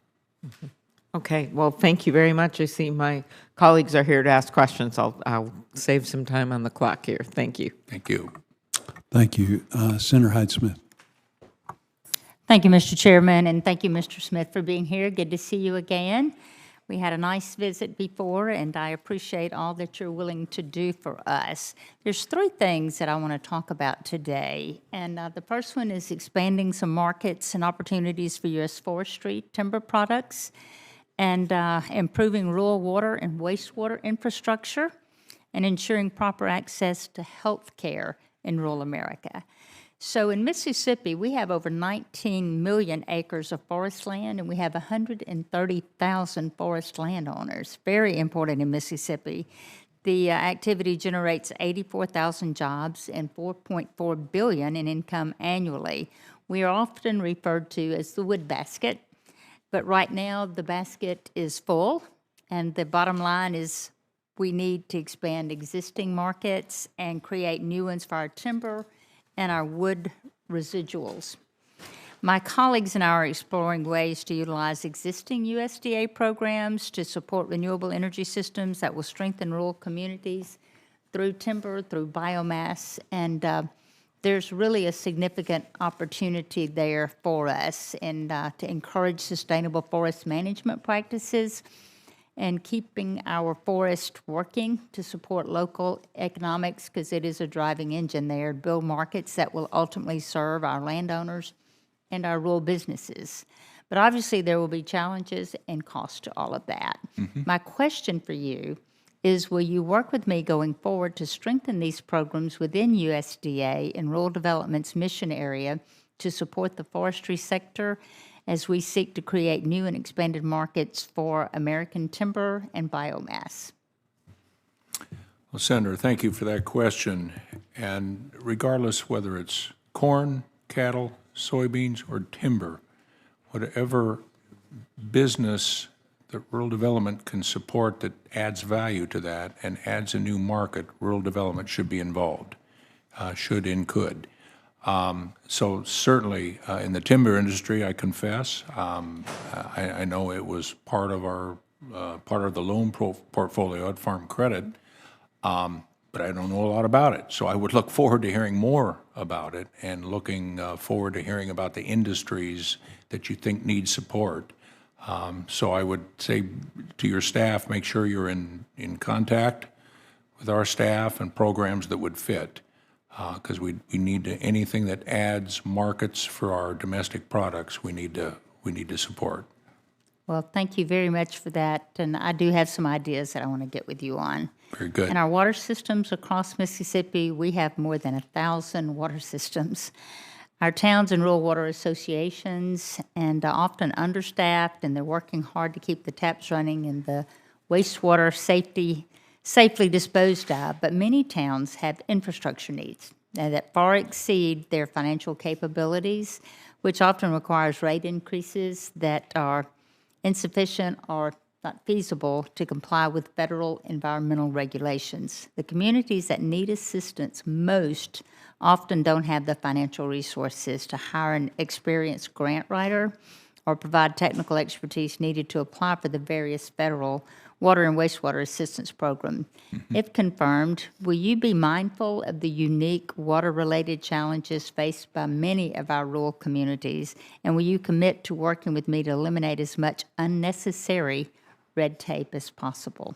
Mm-hmm. Okay, well, thank you very much. I see my colleagues are here to ask questions. I'll save some time on the clock here. Thank you.
Thank you.
Thank you. Senator Hyde-Smith.
Thank you, Mr. Chairman, and thank you, Mr. Smith, for being here. Good to see you again. We had a nice visit before, and I appreciate all that you're willing to do for us. There's three things that I want to talk about today, and the first one is expanding some markets and opportunities for U.S. forestry timber products, and improving rural water and wastewater infrastructure, and ensuring proper access to health care in rural America. So in Mississippi, we have over 19 million acres of forest land, and we have 130,000 forest landowners. Very important in Mississippi. The activity generates 84,000 jobs and $4.4 billion in income annually. We are often referred to as the wood basket, but right now the basket is full, and the bottom line is we need to expand existing markets and create new ones for our timber and our wood residuals. My colleagues and I are exploring ways to utilize existing USDA programs to support renewable energy systems that will strengthen rural communities through timber, through biomass, and there's really a significant opportunity there for us and to encourage sustainable forest management practices and keeping our forest working to support local economics, because it is a driving engine there, to build markets that will ultimately serve our landowners and our rural businesses. But obviously there will be challenges and costs to all of that. Mm-hmm. My question for you is, will you work with me going forward to strengthen these programs within USDA in rural development's mission area to support the forestry sector as we seek to create new and expanded markets for American timber and biomass?
Well, Senator, thank you for that question. And regardless whether it's corn, cattle, soybeans, or timber, whatever business that rural development can support that adds value to that and adds a new market, rural development should be involved, should and could. So certainly in the timber industry, I confess, I know it was part of our part of the loan portfolio at Farm Credit, but I don't know a lot about it. So I would look forward to hearing more about it and looking forward to hearing about the industries that you think need support. So I would say to your staff, make sure you're in contact with our staff and programs that would fit, because we need to, anything that adds markets for our domestic products, we need to support.
Well, thank you very much for that, and I do have some ideas that I want to get with you on.
Very good.
In our water systems across Mississippi, we have more than 1,000 water systems. Our towns and rural water associations and often understaffed, and they're working hard to keep the taps running and the wastewater safely disposed of. But many towns have infrastructure needs that far exceed their financial capabilities, which often requires rate increases that are insufficient or not feasible to comply with federal environmental regulations. The communities that need assistance most often don't have the financial resources to hire an experienced grant writer or provide technical expertise needed to apply for the various federal water and wastewater assistance program. If confirmed, will you be mindful of the unique water-related challenges faced by many of our rural communities, and will you commit to working with me to eliminate as much unnecessary red tape as possible?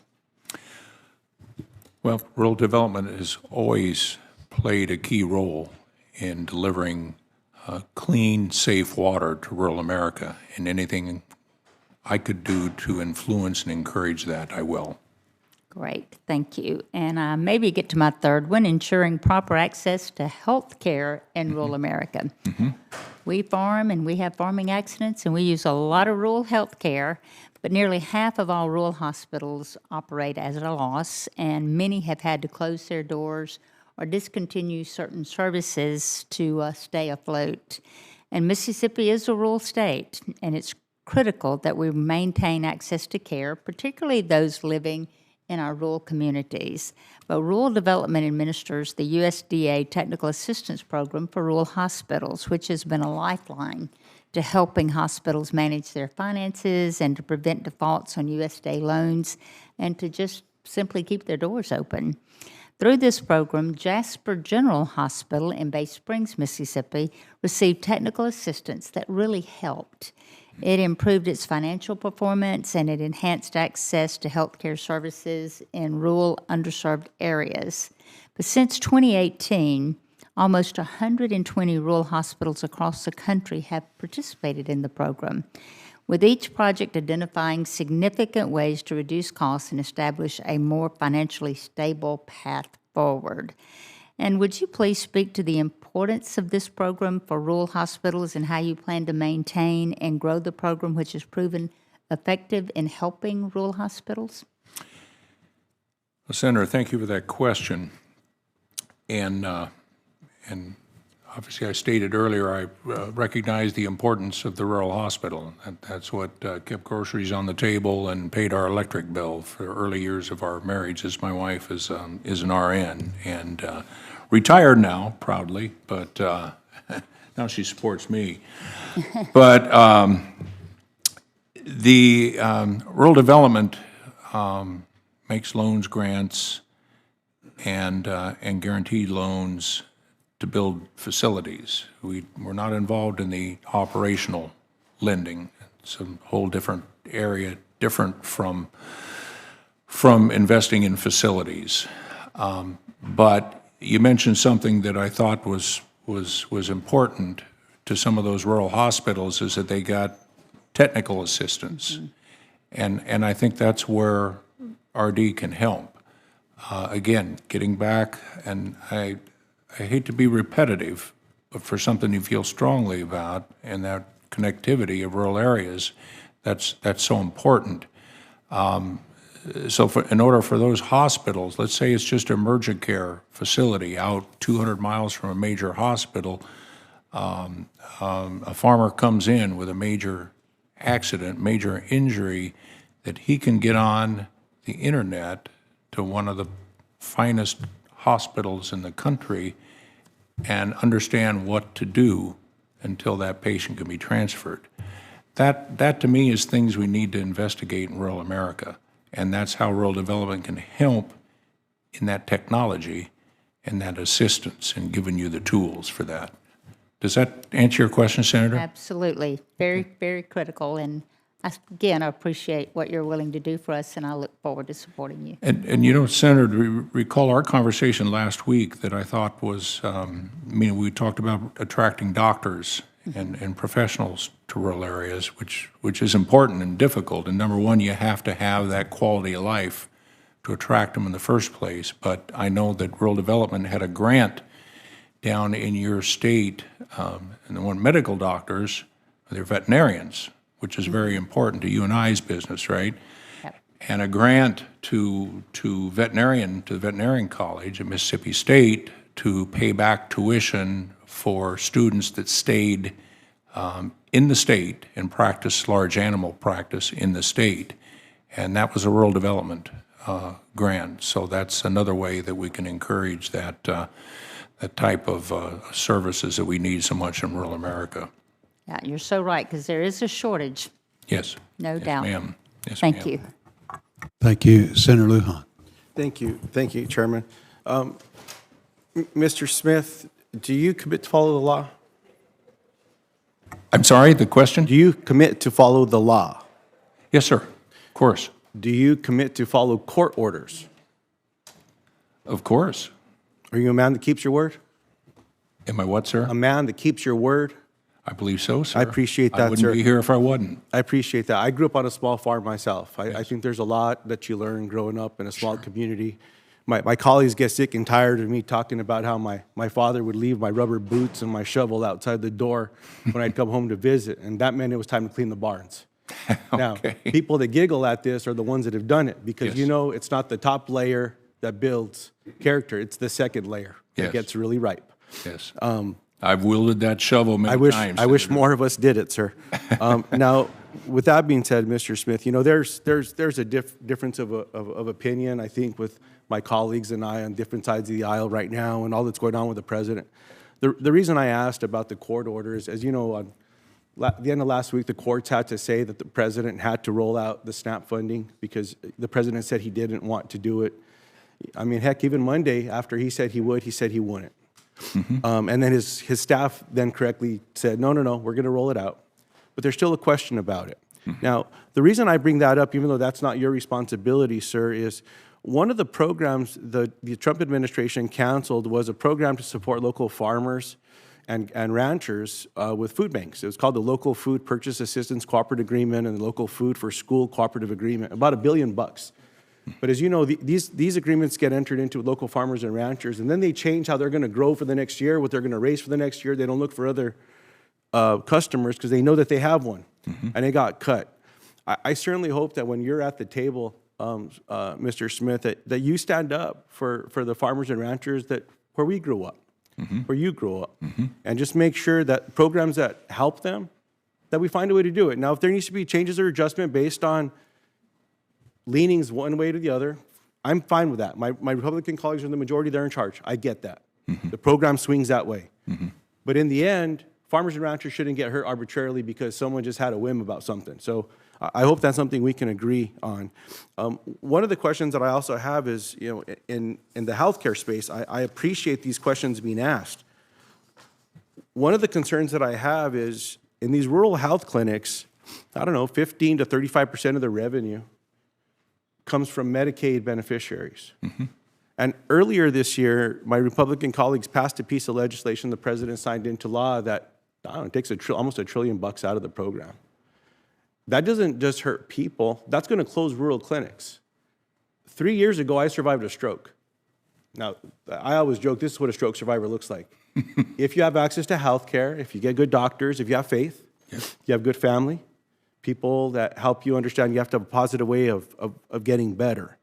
Well, rural development has always played a key role in delivering clean, safe water to rural America, and anything I could do to influence and encourage that, I will.
Great, thank you. And maybe get to my third one, ensuring proper access to health care in rural America. We farm and we have farming accidents, and we use a lot of rural health care, but nearly half of all rural hospitals operate as at a loss, and many have had to close their doors or discontinue certain services to stay afloat. And Mississippi is a rural state, and it's critical that we maintain access to care, particularly those living in our rural communities. But Rural Development administers the USDA Technical Assistance Program for rural hospitals, which has been a lifeline to helping hospitals manage their finances and to prevent defaults on USDA loans and to just simply keep their doors open. Through this program, Jasper General Hospital in Bay Springs, Mississippi, received technical assistance that really helped. It improved its financial performance, and it enhanced access to healthcare services in rural, underserved areas. But since 2018, almost 120 rural hospitals across the country have participated in the program, with each project identifying significant ways to reduce costs and establish a more financially stable path forward. And would you please speak to the importance of this program for rural hospitals and how you plan to maintain and grow the program, which has proven effective in helping rural hospitals?
Well, Senator, thank you for that question. And obviously, I stated earlier, I recognize the importance of the rural hospital. That's what kept groceries on the table and paid our electric bill for the early years of our marriage, as my wife is an RN and retired now, proudly, but now she supports me. But the rural development makes loans, grants, and guaranteed loans to build facilities. We're not involved in the operational lending. It's a whole different area, different from investing in facilities. But you mentioned something that I thought was important to some of those rural hospitals, is that they got technical assistance. And I think that's where RD can help. Again, getting back, and I hate to be repetitive, but for something you feel strongly about, and that connectivity of rural areas, that's so important. in order for those hospitals, let's say it's just an emergent care facility out 200 miles from a major hospital, a farmer comes in with a major accident, major injury, that he can get on the internet to one of the finest hospitals in the country and understand what to do until that patient can be transferred. That to me is things we need to investigate in rural America, and that's how rural development can help in that technology and that assistance and giving you the tools for that. Does that answer your question, Senator?
Absolutely. Very, very critical. And again, I appreciate what you're willing to do for us, and I look forward to supporting you.
And you know, Senator, recall our conversation last week that I thought was, we talked about attracting doctors and professionals to rural areas, which is important and difficult. And number one, you have to have that quality of life to attract them in the first place. But I know that rural development had a grant down in your state, and the one medical doctors, they're veterinarians, which is very important to you and I's business, right?
Yep.
And a grant to the veterinarian college at Mississippi State to pay back tuition for students that stayed in the state and practiced large animal practice in the state. And that was a rural development grant. So that's another way that we can encourage that type of services that we need so much in rural America.
Yeah, you're so right, because there is a shortage,
Yes.
no
Yes,
doubt.
ma'am. Yes,
Thank
ma'am.
you.
Thank you, Senator Lujan.
Thank you, Chairman. Mr. Smith, do you commit to follow the law?
I'm sorry, the question?
Do you commit to follow the law?
Yes, sir. Of course.
Do you commit to follow court orders?
Of course.
Are you a man that keeps your word?
Am I what, sir?
A man that keeps your word?
I believe so, sir.
I appreciate
I
that,
wouldn't
sir.
be here if I wasn't.
I appreciate that. I grew up on a small farm myself. I think there's a lot that you learn growing up in a small community. My colleagues get sick and tired of me talking about how my father would leave my rubber boots and my shovel outside the door when I'd come home to visit, and that meant it was time to clean the barns. Now, people that giggle at this are the ones that have done it, because
Yes.
you know it's not the top layer that builds character, it's the second layer that
Yes.
gets really ripe.
Yes. I've wielded that shovel many times.
I wish
Senator.
more of us did it, sir. Now, with that being said, Mr. Smith, you know, there's a difference of opinion, I think, with my colleagues and I on different sides of the aisle right now and all that's going on with the president. The reason I asked about the court orders, as you know, on the end of last week, the courts had to say that the president had to roll out the SNAP funding because the president said he didn't want to do it. I mean, heck, even Monday, after he said he would, he said he wouldn't. And then his staff then correctly said, no, we're going to roll it out. But there's still a question about it. Now, the reason I bring that up, even though that's not your responsibility, sir, is one of the programs the Trump administration canceled was a program to support local farmers and ranchers with food banks. It was called the Local Food Purchase Assistance Cooperative Agreement and the Local Food for School Cooperative Agreement, about $1 billion. But as you know, these agreements get entered into with local farmers and ranchers, and then they change how they're going to grow for the next year, what they're going to raise for the next year. They don't look for other customers because they know that they have one, and they got cut. I certainly hope that when you're at the table, Mr. Smith, that you stand up for the farmers and ranchers where we grew up, where you grew up, and just make sure that programs that help them, that we find a way to do it. Now, if there needs to be changes or adjustment based on leanings one way to the other, I'm fine with that. My Republican colleagues are in the majority, they're in charge. I get that. The program swings that way. But in the end, farmers and ranchers shouldn't get hurt arbitrarily because someone just had a whim about something. So I hope that's something we can agree on. One of the questions that I also have is, you know, in the healthcare space, I appreciate these questions being asked. One of the concerns that I have is in these rural health clinics, I don't know, 15 to 35% of the revenue comes from Medicaid beneficiaries. And earlier this year, my Republican colleagues passed a piece of legislation the president signed into law that, I don't know, takes almost $1 trillion out of the program. That doesn't just hurt people, that's going to close rural clinics. 3 years ago, I survived a stroke. Now, I always joke, this is what a stroke survivor looks like. If you have access to health care, if you get good doctors, if you have faith, if you have good family, people that help you understand you have to have a positive way of getting better.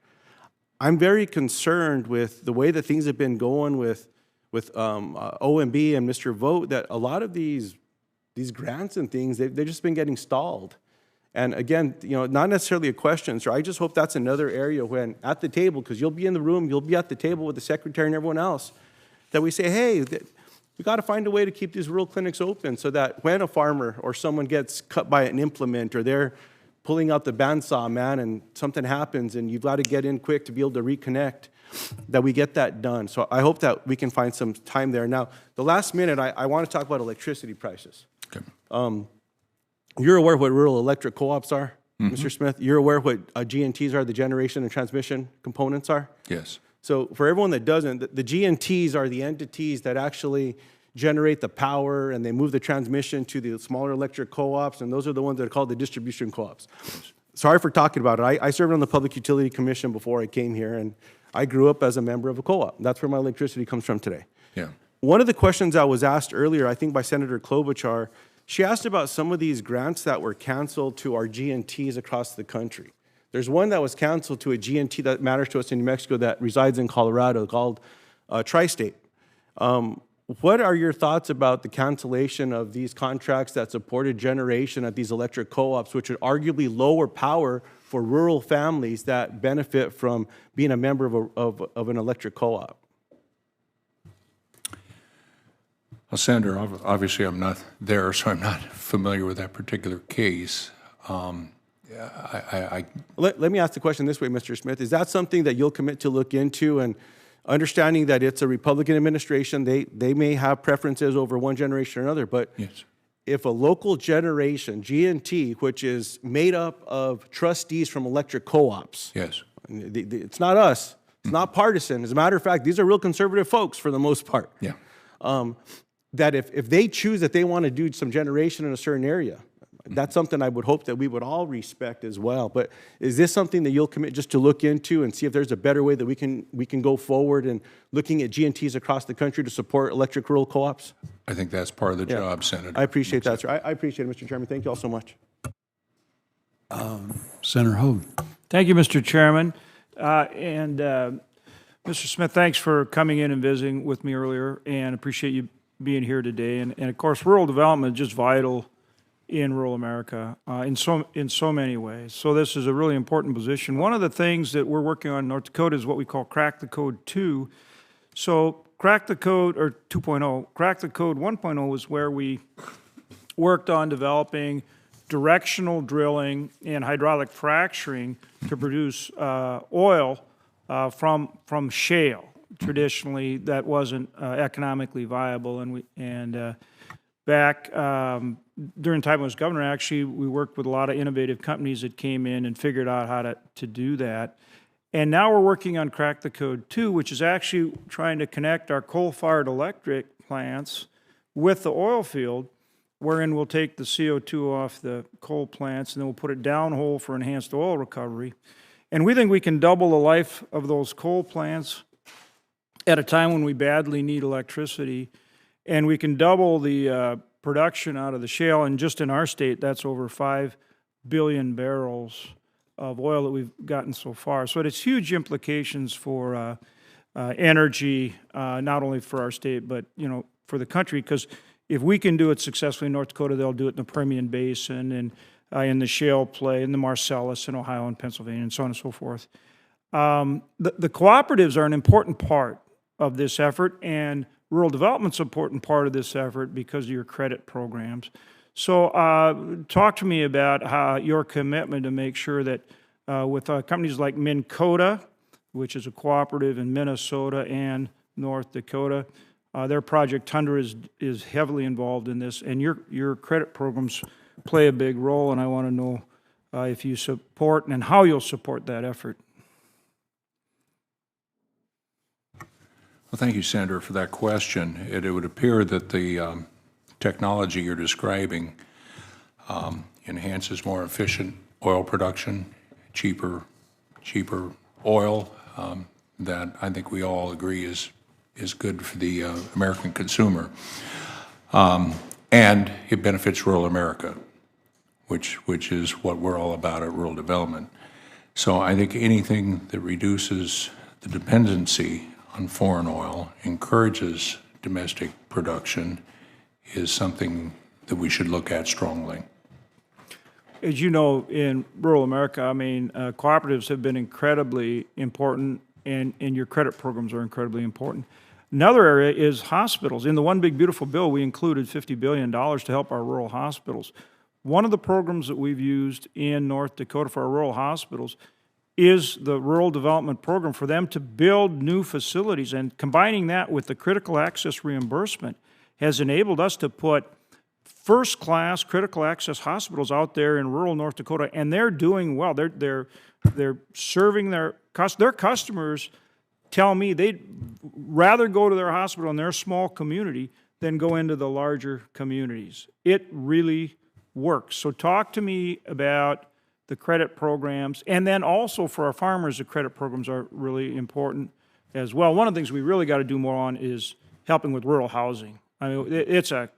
I'm very concerned with the way that things have been going with OMB and Mr. Vogt, that a lot of these grants and things, they've just been getting stalled. And again, not necessarily a question, sir. I just hope that's another area when at the table, because you'll be in the room, you'll be at the table with the secretary and everyone else, that we say, hey, we got to find a way to keep these rural clinics open so that when a farmer or someone gets cut by an implement or they're pulling out the bandsaw, man, and something happens and you've got to get in quick to be able to reconnect, that we get that done. So I hope that we can find some time there. Now, the last minute, I want to talk about electricity prices.
Okay.
You're aware what rural electric co-ops are, Mr. Smith? You're aware what GNTs are, the generation and transmission components are?
Yes.
So for everyone that doesn't, the GNTs are the entities that actually generate the power and they move the transmission to the smaller electric co-ops, and those are the ones that are called the distribution co-ops. Sorry for talking about it. I served on the Public Utility Commission before I came here, and I grew up as a member of a co-op. That's where my electricity comes from today.
Yeah.
One of the questions I was asked earlier, I think by Senator Klobuchar, she asked about some of these grants that were canceled to our GNTs across the country. There's one that was canceled to a GNT that matters to us in New Mexico that resides in Colorado called Tri-State. What are your thoughts about the cancellation of these contracts that supported generation at these electric co-ops, which would arguably lower power for rural families that benefit from being a member of an electric co-op?
Well, Senator, obviously I'm not there, so I'm not familiar with that particular case.
Let me ask the question this way, Mr. Smith. Is that something that you'll commit to look into, and understanding that it's a Republican administration, they may have preferences over one generation or another, but
Yes.
if a local generation, GNT, which is made up of trustees from electric co-ops,
Yes.
it's not us, it's not partisan. As a matter of fact, these are real conservative folks for the most part.
Yeah.
That if they choose that they want to do some generation in a certain area, that's something I would hope that we would all respect as well. But is this something that you'll commit just to look into and see if there's a better way that we can go forward in looking at GNTs across the country to support electric rural co-ops?
I think that's part of the job, Senator.
I appreciate that, sir. I appreciate it, Mr. Chairman. Thank you all so much.
Senator Hogue.
Thank you, Mr. Chairman. Mr. Smith, thanks for coming in and visiting with me earlier, and appreciate you being here today. And of course, rural development is just vital in rural America in so many ways. So this is a really important position. One of the things that we're working on in North Dakota is what we call Crack the Code 2. So Crack the Code, or 2.0, Crack the Code 1.0 is where we worked on developing directional drilling and hydraulic fracturing to produce oil from shale. Traditionally, that wasn't economically viable, and back during the time I was governor, actually, we worked with a lot of innovative companies that came in and figured out how to do that. And now we're working on Crack the Code 2, which is actually trying to connect our coal-fired electric plants with the oil field, wherein we'll take the CO2 off the coal plants and then we'll put it downhole for enhanced oil recovery. And we think we can double the life of those coal plants at a time when we badly need electricity, and we can double the production out of the shale. And just in our state, that's over 5 billion barrels of oil that we've gotten so far. So it has huge implications for energy, not only for our state, but for the country. Because if we can do it successfully in North Dakota, they'll do it in the Permian Basin and in the shale play, in the Marcellus, in Ohio and Pennsylvania, and so on and so forth. The cooperatives are an important part of this effort, and rural development's an important part of this effort because of your credit programs. So talk to me about how your commitment to make sure that with companies like Minn Kota, which is a cooperative in Minnesota and North Dakota, their Project Tundra is heavily involved in this, and your credit programs play a big role, and I want to know if you support and how you'll support that effort.
Well, thank you, Senator, for that question. It would appear that the technology you're describing enhances more efficient oil production, cheaper oil that I think we all agree is good for the American consumer. And it benefits rural America. which is what we're all about at rural development. So I think anything that reduces the dependency on foreign oil, encourages domestic production, is something that we should look at strongly.
As you know, in rural America, I mean, cooperatives have been incredibly important, and your credit programs are incredibly important. Another area is hospitals. In the One Big Beautiful Bill, we included $50 billion to help our rural hospitals. One of the programs that we've used in North Dakota for our rural hospitals is the Rural Development Program for them to build new facilities, and combining that with the critical access reimbursement has enabled us to put first-class critical access hospitals out there in rural North Dakota, and they're doing well. They're serving their customers. Tell me they'd rather go to their hospital in their small community than go into the larger communities. It really works. So talk to me about the credit programs, and then also for our farmers, the credit programs are really important as well. One of the things we really got to do more on is helping with rural housing. I mean, it's a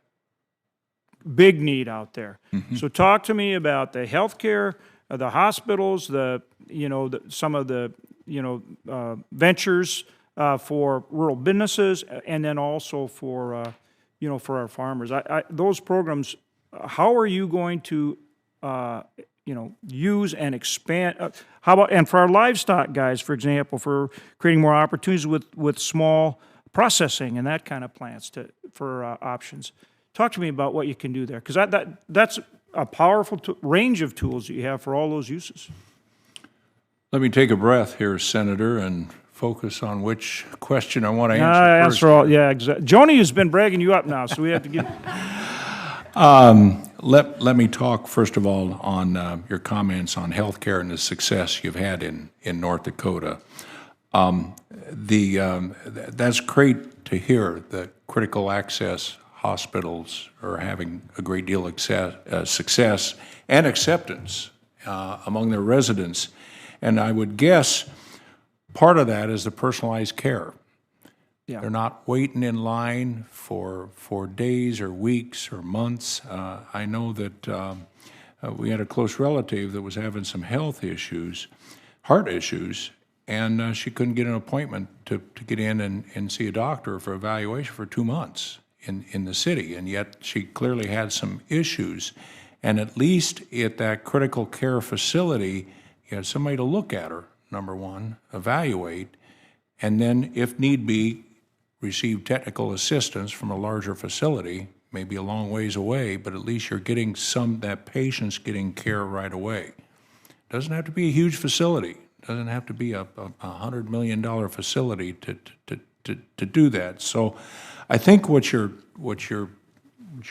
big need out there. So talk to me about the healthcare, the hospitals, some of the ventures for rural businesses, and then also for our farmers. Those programs, how are you going to use and expand? How about, and for our livestock guys, for example, for creating more opportunities with small processing and that kind of plants for options. Talk to me about what you can do there, because that's a powerful range of tools that you have for all those uses.
Let me take a breath here, Senator, and focus on which question I want to answer first.
Yeah, exactly. Joni has been bragging you up now, so we have to get...
Let me talk, first of all, on your comments on healthcare and the success you've had in North Dakota. That's great to hear that critical access hospitals are having a great deal of success and acceptance among their residents. And I would guess part of that is the personalized care. Yeah. They're not waiting in line for days or weeks or months. I know that we had a close relative that was having some health issues, heart issues, and she couldn't get an appointment to get in and see a doctor for evaluation for 2 months in the city, and yet she clearly had some issues. And at least at that critical care facility, you had somebody to look at her, number one, evaluate, and then, if need be, receive technical assistance from a larger facility, maybe a long ways away, but at least you're getting that patient's getting care right away. Doesn't have to be a huge facility. Doesn't have to be a $100 million facility to do that. So I think what you're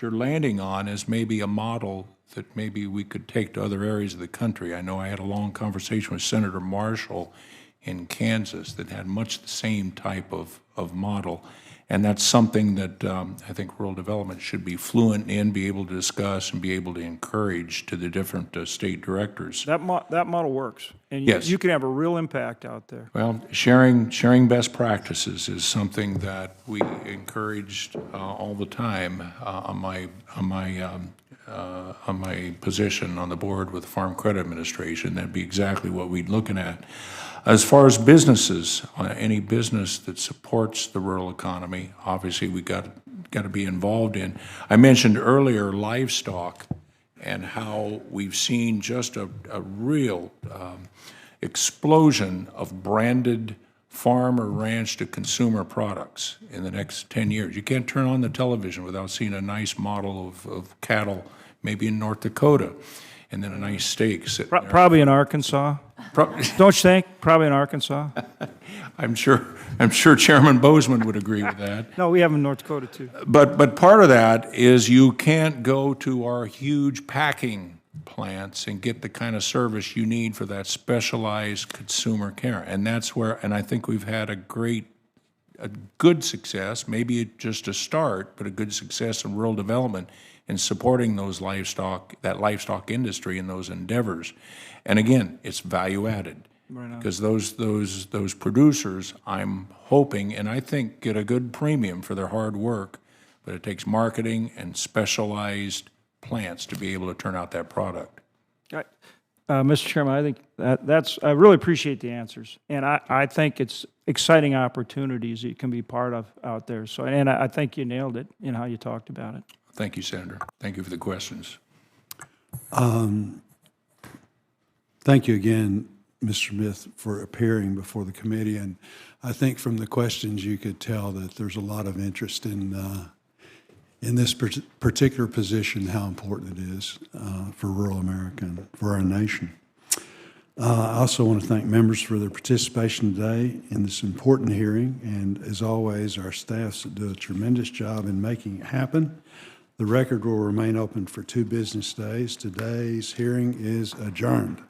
landing on is maybe a model that maybe we could take to other areas of the country. I know I had a long conversation with Senator Marshall in Kansas that had much the same type of model. And that's something that I think rural development should be fluent in, be able to discuss, and be able to encourage to the different state directors.
That model works, and
yes.
You can have a real impact out there.
Well, sharing best practices is something that we encouraged all the time on my position on the board with the Farm Credit Administration. That'd be exactly what we'd looking at. As far as businesses, any business that supports the rural economy, obviously we got to be involved in. I mentioned earlier livestock and how we've seen just a real explosion of branded farm or ranch to consumer products in the next 10 years. You can't turn on the television without seeing a nice model of cattle, maybe in North Dakota, and then a nice steak sitting there.
Probably in Arkansas. Don't you think? Probably in Arkansas.
I'm sure Chairman Boozman would agree with that.
No, we have in North Dakota too.
But part of that is you can't go to our huge packing plants and get the kind of service you need for that specialized consumer care. And that's where, and I think we've had a good success, maybe just a start, but a good success in rural development in supporting that livestock industry and those endeavors. And again, it's value added. Because those producers, I'm hoping, and I think, get a good premium for their hard work, but it takes marketing and specialized plants to be able to turn out that product.
Mr. Chairman, I think I really appreciate the answers. And I think it's exciting opportunities you can be part of out there. So, and I think you nailed it in how you talked about it.
Thank you, Senator. Thank you for the questions.
Thank you again, Mr. Smith, for appearing before the committee. And I think from the questions you could tell that there's a lot of interest in this particular position, how important it is for rural America and for our nation. I also want to thank members for their participation today in this important hearing, and as always, our staffs that do a tremendous job in making it happen. The record will remain open for 2 business days. Today's hearing is adjourned.